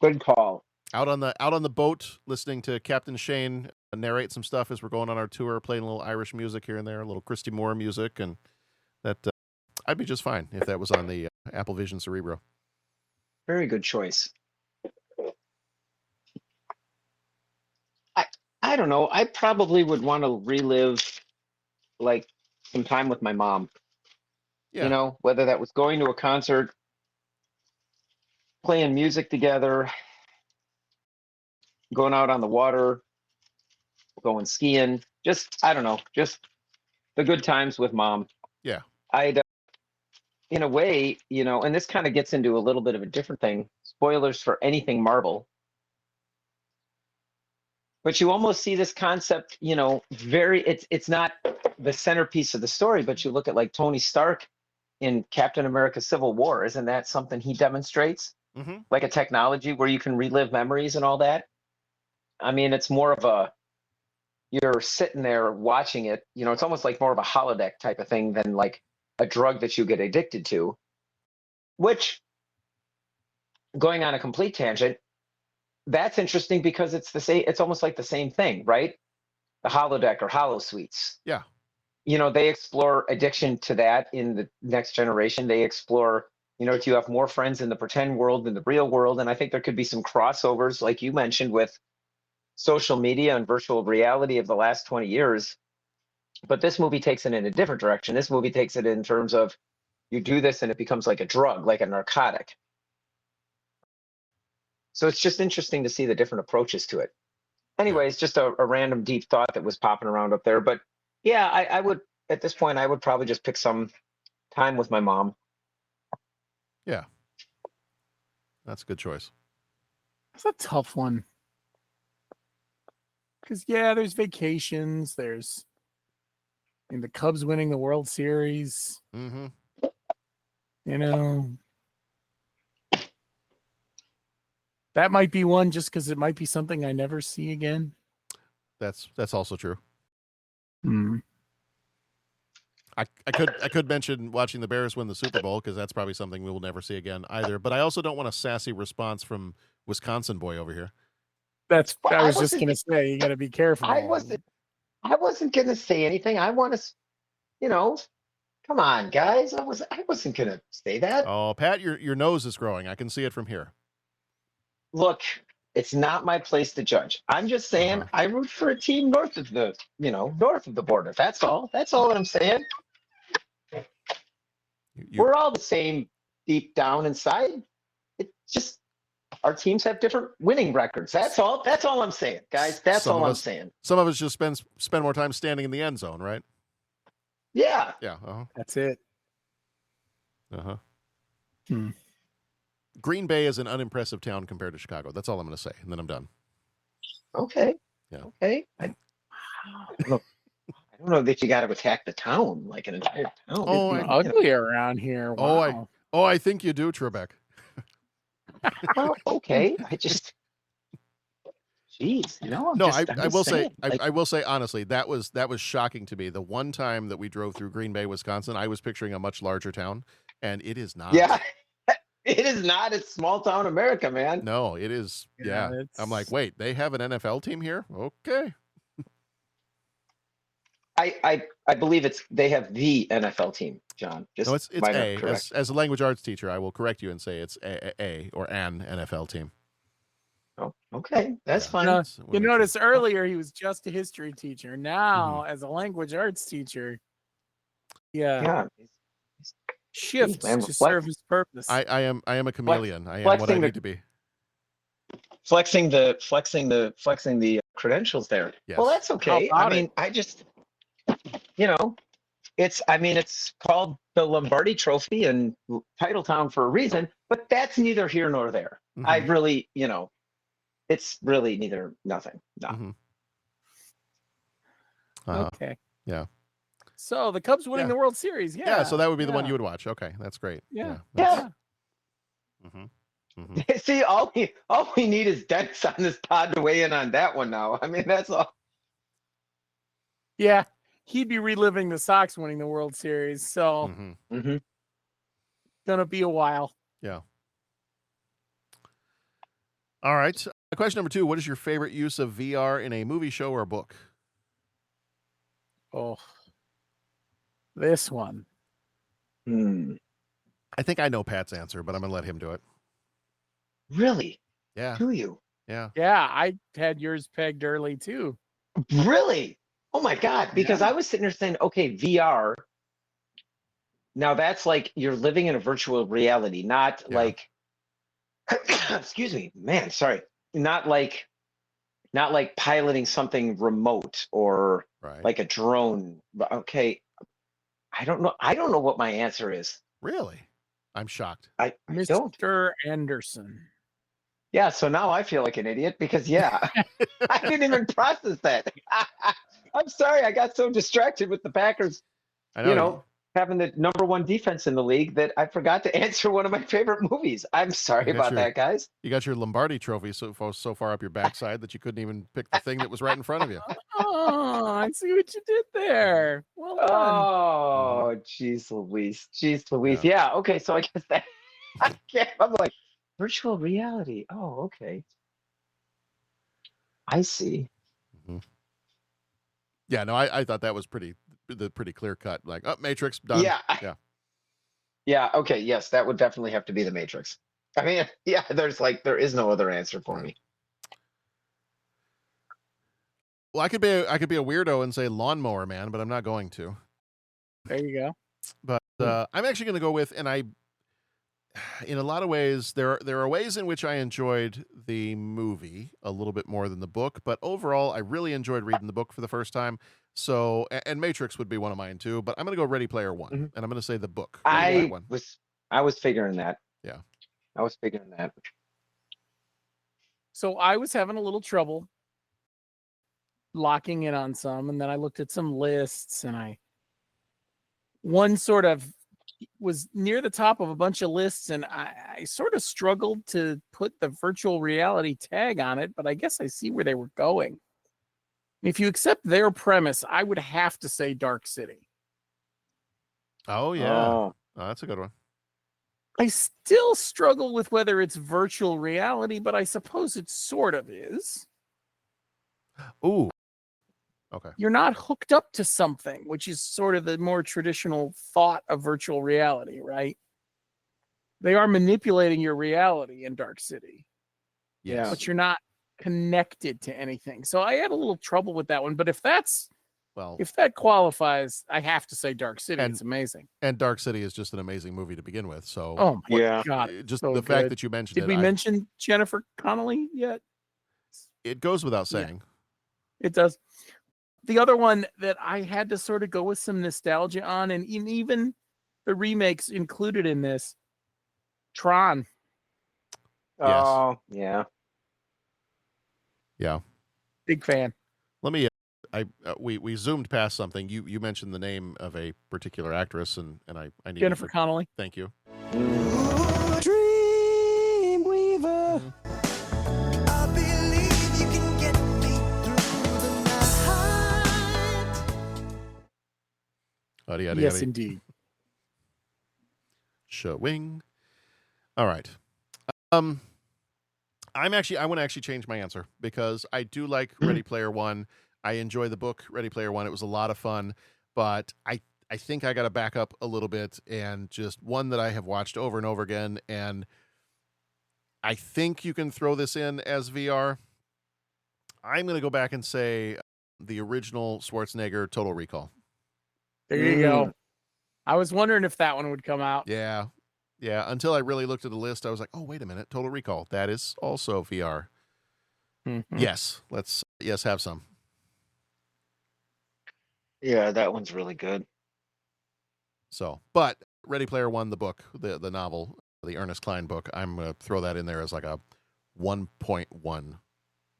Good call. Out on the boat, listening to Captain Shane narrate some stuff as we're going on our tour, playing a little Irish music here and there, a little Christy Moore music, and that I'd be just fine if that was on the Apple Vision Cerebro. Very good choice. I don't know. I probably would want to relive like some time with my mom. Yeah. You know, whether that was going to a concert, playing music together, going out on the water, going skiing, just, I don't know, just the good times with mom. Yeah. I'd, in a way, you know, and this kind of gets into a little bit of a different thing, spoilers for anything Marvel. But you almost see this concept, you know, it's not the centerpiece of the story, but you look at like Tony Stark in Captain America Civil War. Isn't that something he demonstrates? Mm-hmm. Like a technology where you can relive memories and all that? I mean, it's more of you're sitting there watching it, you know, it's almost like more of a holodeck type of thing than like a drug that you get addicted to, which, going on a complete tangent, that's interesting because it's the same, it's almost like the same thing, right? The holodeck or holosuites. Yeah. You know, they explore addiction to that in the Next Generation. They explore, you know, do you have more friends in the pretend world than the real world? And I think there could be some crossovers, like you mentioned, with social media and virtual reality of the last 20 years. But this movie takes it in a different direction. This movie takes it in terms of you do this and it becomes like a drug, like a narcotic. So it's just interesting to see the different approaches to it. Anyways, just a random deep thought that was popping around up there. But yeah, I would, at this point, I would probably just pick some time with my mom. Yeah. That's a good choice. That's a tough one. Because, yeah, there's vacations. There's the Cubs winning the World Series. Mm-hmm. You know, that might be one just because it might be something I never see again. That's also true. Hmm. I could mention watching the Bears win the Super Bowl because that's probably something we will never see again either. But I also don't want a sassy response from Wisconsin boy over here. That's Well, I I was just wasn't- gonna say you got to be careful. I wasn't gonna say anything. I want to, you know, come on, guys. I wasn't gonna say that. Oh, Pat, your nose is growing. I can see it from here. Look, it's not my place to judge. I'm just saying I root for a team north of the, north of the border. That's all. That's all that I'm saying. We're all the same deep down inside. It's just our teams have different winning records. That's all. That's all I'm saying, guys. That's all I'm saying. Some of us just spend more time standing in the end zone, right? Yeah. Yeah. That's it. Green Bay is an unimpressive town compared to Chicago. That's all I'm going to say, and then I'm done. Okay. Yeah. Okay. Look, I don't know that you got to attack the town like an entire town. Oh, ugly around here. Wow. I think you do, Trebek. Well, okay. Jeez, I will say, I will say honestly, that was shocking to me. The one time that we drove through Green Bay, Wisconsin, I was picturing a much larger town, and it is not. Yeah, it is not. It's small town America, man. No, it is. Yeah, I'm like, wait, they have an NFL team here? Okay. I believe they have the NFL team, John. Just no, it's minor A. correct. As a language arts teacher, I will correct you and say it's a or an NFL team. Oh, okay, that's fine. You notice earlier he was just a history teacher. Now, as a language arts teacher, shifts to serve his purpose. I am a chameleon. I am what I need to be. Flexing the credentials there. Yes. Well, that's okay. I mean, I just, it's called the Lombardi Trophy and Titletown for a reason, but that's neither here nor there. I really, it's really nothing. No. Okay. Yeah. So the Cubs winning the World Series. Yeah. Yeah. So that would be the one you would watch. Okay, that's great. Yeah. See, all we need is Dennis on this pod to weigh in on that one now. I mean, that's all. Yeah, he'd be reliving the Sox winning the World Series. So gonna be a while. Yeah. All right. Question number 2. What is your favorite use of VR in a movie, show, or book? Oh, this one. I think I know Pat's answer, but I'm going to let him do it. Really? Yeah. Do you? Yeah. Yeah, I had yours pegged early too. Really? Oh my God. Because I was sitting there saying, okay, VR. Now that's like you're living in a virtual reality, not like, excuse me, man, sorry. Not like piloting something remote or like a drone. Okay. I don't know what my answer is. Really? I'm shocked. I don't. Mr. Anderson. Yeah, so now I feel like an idiot because I didn't even process that. I'm sorry, I got so distracted with the Packers, having the #1 defense in the league that I forgot to answer one of my favorite movies. I'm sorry about that, guys. You got your Lombardi Trophy so far up your backside that you couldn't even pick the thing that was right in front of you. Oh, I see what you did there. Well done. Oh, jeez Louise. Jeez Louise. Yeah, okay, so I guess that I'm like, virtual reality. Oh, okay. I see. Yeah, no, I thought that was pretty clear cut. Like, Matrix, done. Yeah. Yeah, okay, yes, that would definitely have to be the Matrix. I mean, there is no other answer for me. Well, I could be a weirdo and say Lawnmower Man, but I'm not going to. There you go. But I'm actually going to go with, and in a lot of ways, there are ways in which I enjoyed the movie a little bit more than the book, but overall, I really enjoyed reading the book for the first time. So, and Matrix would be one of mine too, but I'm going to go Ready Player One, and I'm going to say the book. I was figuring that. Yeah. I was figuring that. So I was having a little trouble locking in on some, and then I looked at some lists, and one sort of was near the top of a bunch of lists, and I sort of struggled to put the virtual reality tag on it, but I guess I see where they were going. If you accept their premise, I would have to say Dark City. Oh yeah, that's a good one. I still struggle with whether it's virtual reality, but I suppose it sort of is. Ooh. Okay. You're not hooked up to something, which is sort of the more traditional thought of virtual reality, right? They are manipulating your reality in Dark City. Yes. But you're not connected to anything. So I had a little trouble with that one. But if that qualifies, I have to say Dark City. It's amazing. And Dark City is just an amazing movie to begin with. So oh my God. Just so the fact good. that you mentioned Did we mention Jennifer Connelly yet? It goes without saying. Yeah, it does. The other one that I had to sort of go with some nostalgia on, and even the remakes included in this, Tron. Oh, yeah. Yeah. Big fan. Let me we zoomed past something. You mentioned the name of a particular actress, and I need Jennifer Connelly. Thank you. Dreamweaver. I believe you can get me through the night. Yes, indeed. Showing. All right. I want to actually change my answer because I do like Ready Player One. I enjoy the book Ready Player One. It was a lot of fun, but I think I got to back up a little bit and just one that I have watched over and over again. And I think you can throw this in as VR. I'm going to go back and say the original Schwarzenegger Total Recall. There you go. I was wondering if that one would come out. Yeah. Yeah. Until I really looked at the list, I was like, oh, wait a minute. Total Recall. That is also VR. Mm-hmm. Yes. Let's have some. Yeah, that one's really good. So, but Ready Player One, the book, the novel, the Ernest Cline book, I'm going to throw that in there as like a 1.1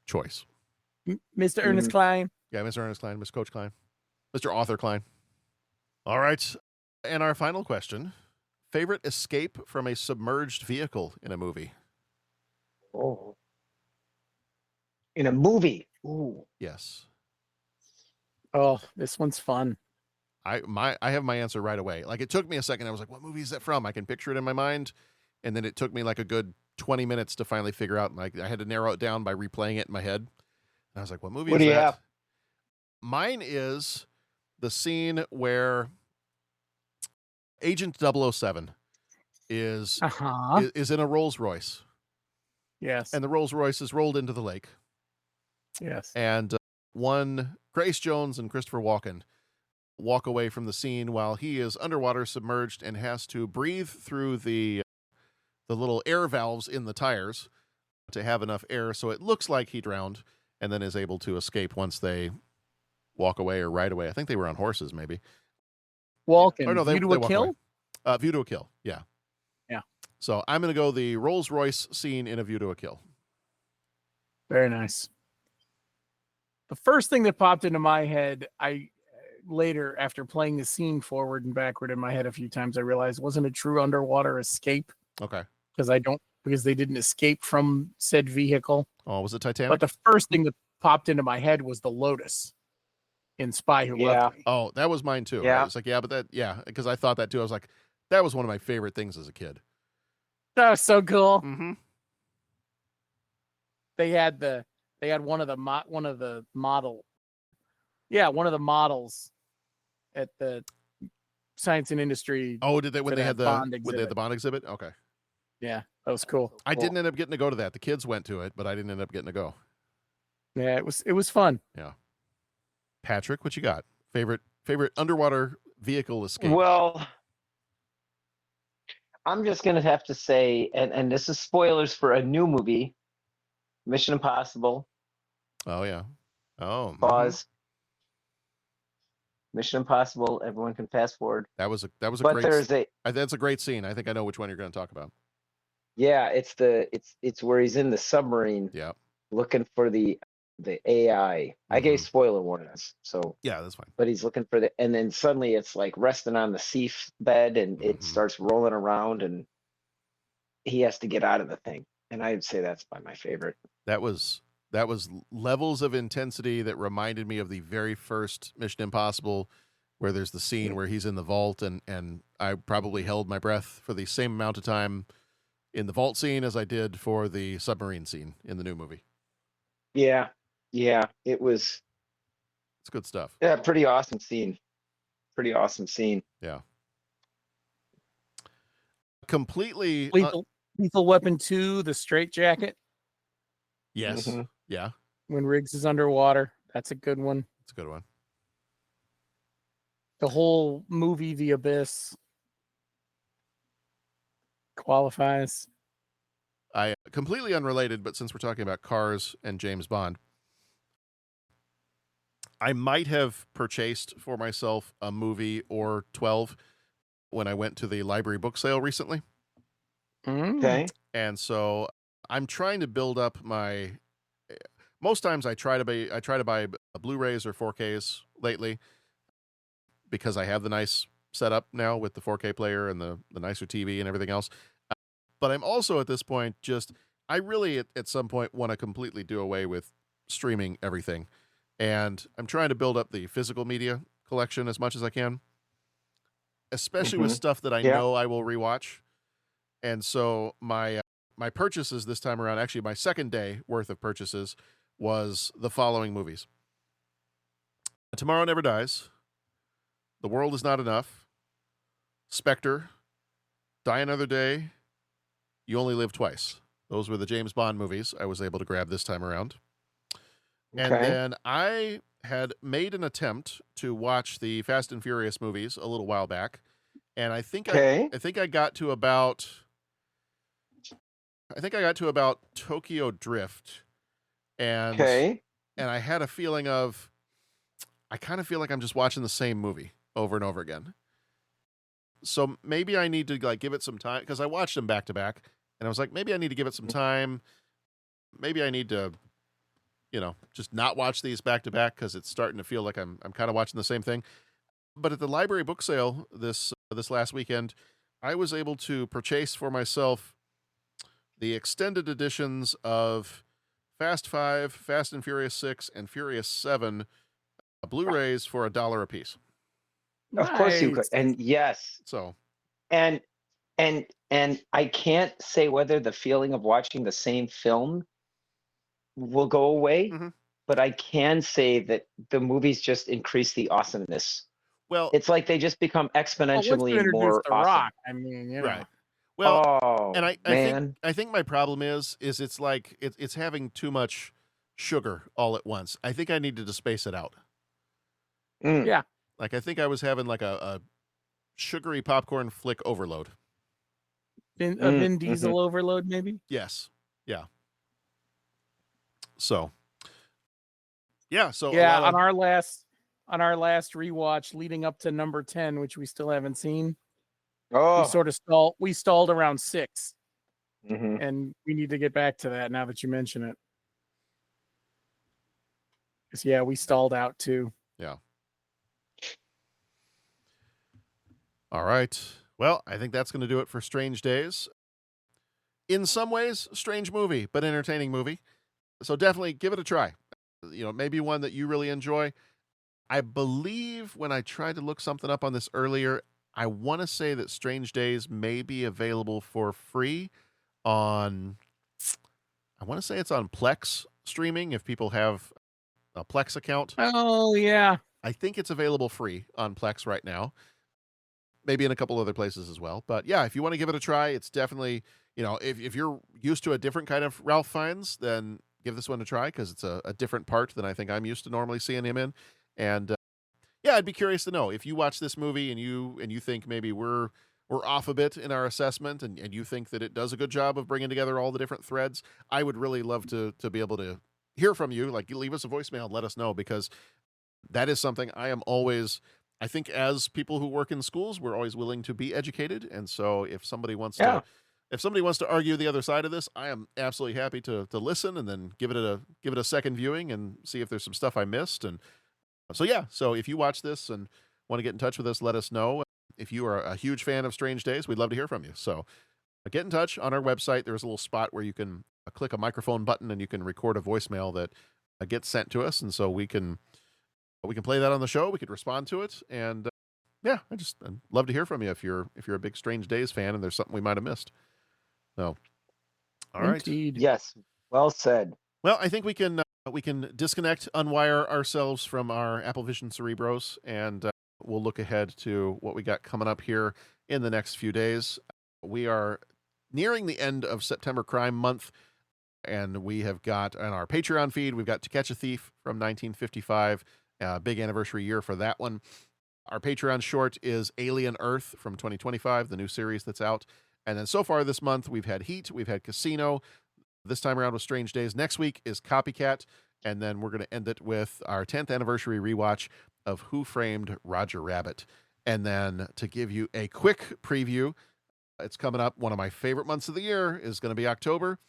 choice. Mr. Ernest Cline. Yeah, Mr. Ernest Cline, Mr. Coach Cline, Mr. Author Cline. All right. And our final question, favorite escape from a submerged vehicle in a movie? Oh. In a movie? Ooh. Yes. Oh, this one's fun. I have my answer right away. Like it took me a second. I was like, what movie is that from? I can picture it in my mind. And then it took me like a good 20 minutes to finally figure out. Like I had to narrow it down by replaying it in my head. And I was like, what movie is that? What do you have? Mine is the scene where Agent 007 is in a Rolls Royce. Yes. And the Rolls Royce is rolled into the lake. Yes. And Grace Jones and Christopher Walken walk away from the scene while he is underwater, submerged, and has to breathe through the little air valves in the tires to have enough air so it looks like he drowned, and then is able to escape once they walk away or ride away. I think they were on horses, maybe. Walken. Oh, no, View to a Kill? View to a Kill, yeah. Yeah. So I'm going to go the Rolls Royce scene in A View to a Kill. Very nice. The first thing that popped into my head, later, after playing the scene forward and backward in my head a few times, I realized wasn't a true underwater escape. Okay. Because they didn't escape from said vehicle. Oh, was it Titanic? But the first thing that popped into my head was the Lotus in Spy Who Loved Me. Oh, that was mine too. Yeah. I was like, because I thought that too. I was like, that was one of my favorite things as a kid. That was so cool. Mm-hmm. They had one of the models at the Science and Industry. Oh, did they when they had the Bond exhibit? Okay. Yeah, that was cool. I didn't end up getting to go to that. The kids went to it, but I didn't end up getting to go. Yeah, it was fun. Yeah. Patrick, what you got? Favorite underwater vehicle escape? Well, I'm just gonna have to say, and this is spoilers for a new movie, Mission Impossible. Oh yeah. Oh. Pause. Mission Impossible. Everyone can fast forward. That was a But great. That's a great scene. I think I know which one you're going to talk about. Yeah, it's where he's in the submarine. Yeah. Looking for the AI. I gave spoiler warnings, so yeah, that's fine. But he's looking for and then suddenly it's like resting on the sea bed, and it starts rolling around, and he has to get out of the thing. And I'd say that's my favorite. That was levels of intensity that reminded me of the very first Mission Impossible where there's the scene where he's in the vault, and I probably held my breath for the same amount of time in the vault scene as I did for the submarine scene in the new movie. Yeah. Yeah. It was It's good stuff. pretty awesome scene. Pretty awesome scene. Yeah. Completely. Lethal Weapon 2, the straitjacket. Yes. Yeah. When Riggs is underwater. That's a good one. It's a good one. The whole movie, The Abyss, qualifies. I completely unrelated, but since we're talking about cars and James Bond, I might have purchased for myself a movie or 12 when I went to the library book sale recently. Okay. And so I'm trying to build up my. Most times I try to buy Blu-rays or 4Ks lately because I have the nice setup now with the 4K player and the nicer TV and everything else. But I'm also at this point I really at some point want to completely do away with streaming everything. And I'm trying to build up the physical media collection as much as I can, especially with stuff that I know I will rewatch. And so my purchases this time around, actually my second day worth of purchases, was the following movies: Tomorrow Never Dies, The World Is Not Enough, Spectre, Die Another Day, You Only Live Twice. Those were the James Bond movies I was able to grab this time around. And then I had made an attempt to watch the Fast and Furious movies a little while back, and I think I got to about Tokyo Drift, and I had a feeling of I kind of feel like I'm just watching the same movie over and over again. So maybe I need to give it some time, because I watched them back to back, and I was like, maybe I need to give it some time. Maybe I need to, just not watch these back to back, because it's starting to feel like I'm kind of watching the same thing. But at the library book sale this last weekend, I was able to purchase for myself the extended editions of Fast 5, Fast and Furious 6, and Furious 7 Blu-rays for $1 a piece. Of course you could. And yes. So. And I can't say whether the feeling of watching the same film will go away, but I can say that the movies just increase the awesomeness. Well, it's like they just become exponentially more the awesome. Rock, I mean, right. Well, oh, and I think my problem is it's like it's having too much sugar all at once. I think I needed to space it out. Yeah. Like I think I was having like a sugary popcorn flick overload. Vin Diesel overload, maybe? Yes. Yeah. So. Yeah. So yeah, on our last rewatch leading up to number 10, which we still haven't seen. Oh, we sort of stalled around 6. And we need to get back to that now that you mention it. Because yeah, we stalled out too. Yeah. All right. Well, I think that's going to do it for Strange Days. In some ways, strange movie, but entertaining movie. So definitely give it a try. Maybe one that you really enjoy. I believe when I tried to look something up on this earlier, I want to say that Strange Days may be available for free on, I want to say it's on Plex streaming if people have a Plex account. Oh, yeah. I think it's available free on Plex right now. Maybe in a couple other places as well. But yeah, if you want to give it a try, it's definitely, if you're used to a different kind of Ralph Fiennes, then give this one a try, because it's a different part than I think I'm used to normally seeing him in. And yeah, I'd be curious to know if you watch this movie and you think maybe we're off a bit in our assessment, and you think that it does a good job of bringing together all the different threads. I would really love to be able to hear from you. Like, leave us a voicemail and let us know, because that is something I am always, I think as people who work in schools, we're always willing to be educated. And so if somebody wants to argue the other side of this, I am absolutely happy to listen and then give it a second viewing and see if there's some stuff I missed. And so, yeah, so if you watch this and want to get in touch with us, let us know. If you are a huge fan of Strange Days, we'd love to hear from you. So get in touch on our website. There's a little spot where you can click a microphone button and you can record a voicemail that gets sent to us. And so we can we can play that on the show. We could respond to it. And yeah, I'd love to hear from you if you're a big Strange Days fan and there's something we might have missed. So, all right. Indeed. Yes. Well said. Well, I think we can disconnect, unwire ourselves from our Apple Vision Cerebros, and we'll look ahead to what we got coming up here in the next few days. We are nearing the end of September Crime Month, and we have got on our Patreon feed, we've got To Catch a Thief from 1955, big anniversary year for that one. Our Patreon short is Alien Earth from 2025, the new series that's out. And then so far this month, we've had Heat, we've had Casino. This time around with Strange Days. Next week is Copycat. And then we're going to end it with our 10th anniversary rewatch of Who Framed Roger Rabbit. And then to give you a quick preview, it's coming up. One of my favorite months of the year is going to be October.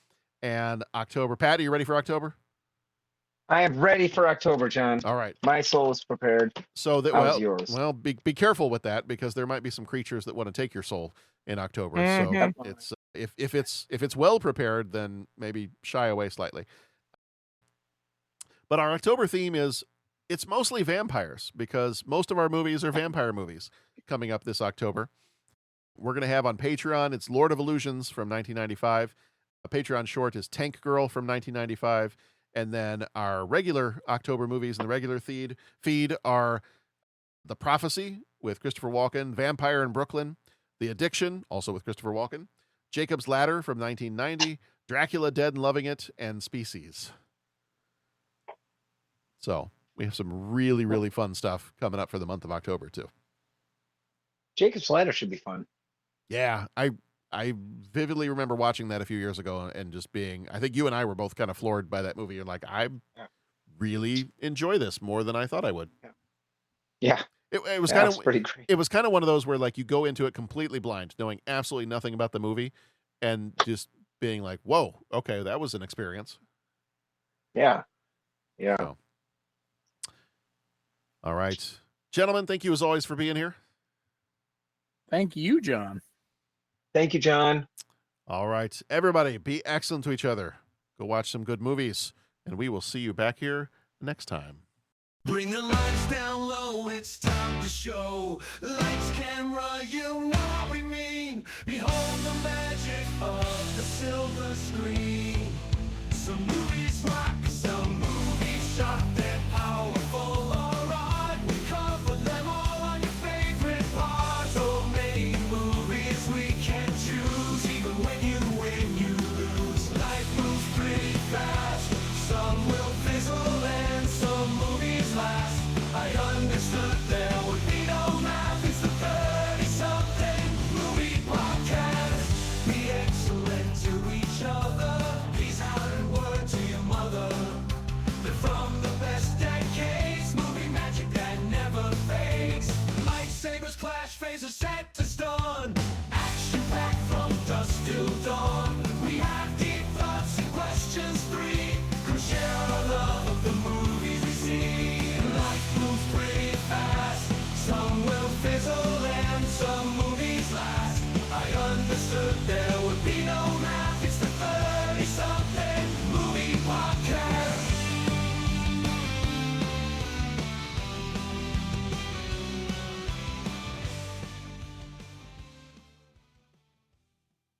And October, Pat, are you ready for October? I am ready for October, John. All right. My soul is prepared. So that How's yours? Well, be careful with that, because there might be some creatures that want to take your soul in October. Mhm. So it's if it's well prepared, then maybe shy away slightly. But our October theme is it's mostly vampires, because most of our movies are vampire movies coming up this October. We're going to have on Patreon, it's Lord of Illusions from 1995. A Patreon short is Tank Girl from 1995. And then our regular October movies in the regular feed are The Prophecy with Christopher Walken, Vampire in Brooklyn, The Addiction, also with Christopher Walken, Jacob's Ladder from 1990, Dracula Dead and Loving It, and Species. So we have some really, really fun stuff coming up for the month of October, too. Jacob's Ladder should be fun. Yeah, I vividly remember watching that a few years ago and just being, I think you and I were both kind of floored by that movie. You're like, I really enjoy this more than I thought I would. Yeah. It was kind of pretty great. It was kind of one of those where like you go into it completely blind, knowing absolutely nothing about the movie, and just being like, whoa, okay, that was an experience. Yeah. Yeah. So. All right. Gentlemen, thank you as always for being here. Thank you, John. Thank you, John. All right. Everybody, be excellent to each other. Go watch some good movies, and we will see you back here next time. Bring the lights down low, it's time to show. Lights, camera, you know what we mean. Behold the magic of the silver screen. Some movies rock, some movies shot, they're powerful, alright. We cover them all on your favorite part. So many movies we can choose, even when you win, you lose. Life moves pretty fast, some will fizzle and some movies last. I understood there would be no math. It's the 30-something movie podcast. Be excellent to each other. Peace out and word to your mother. They're from the best decades. Movie magic that never fades. Lightsabers clash, phasers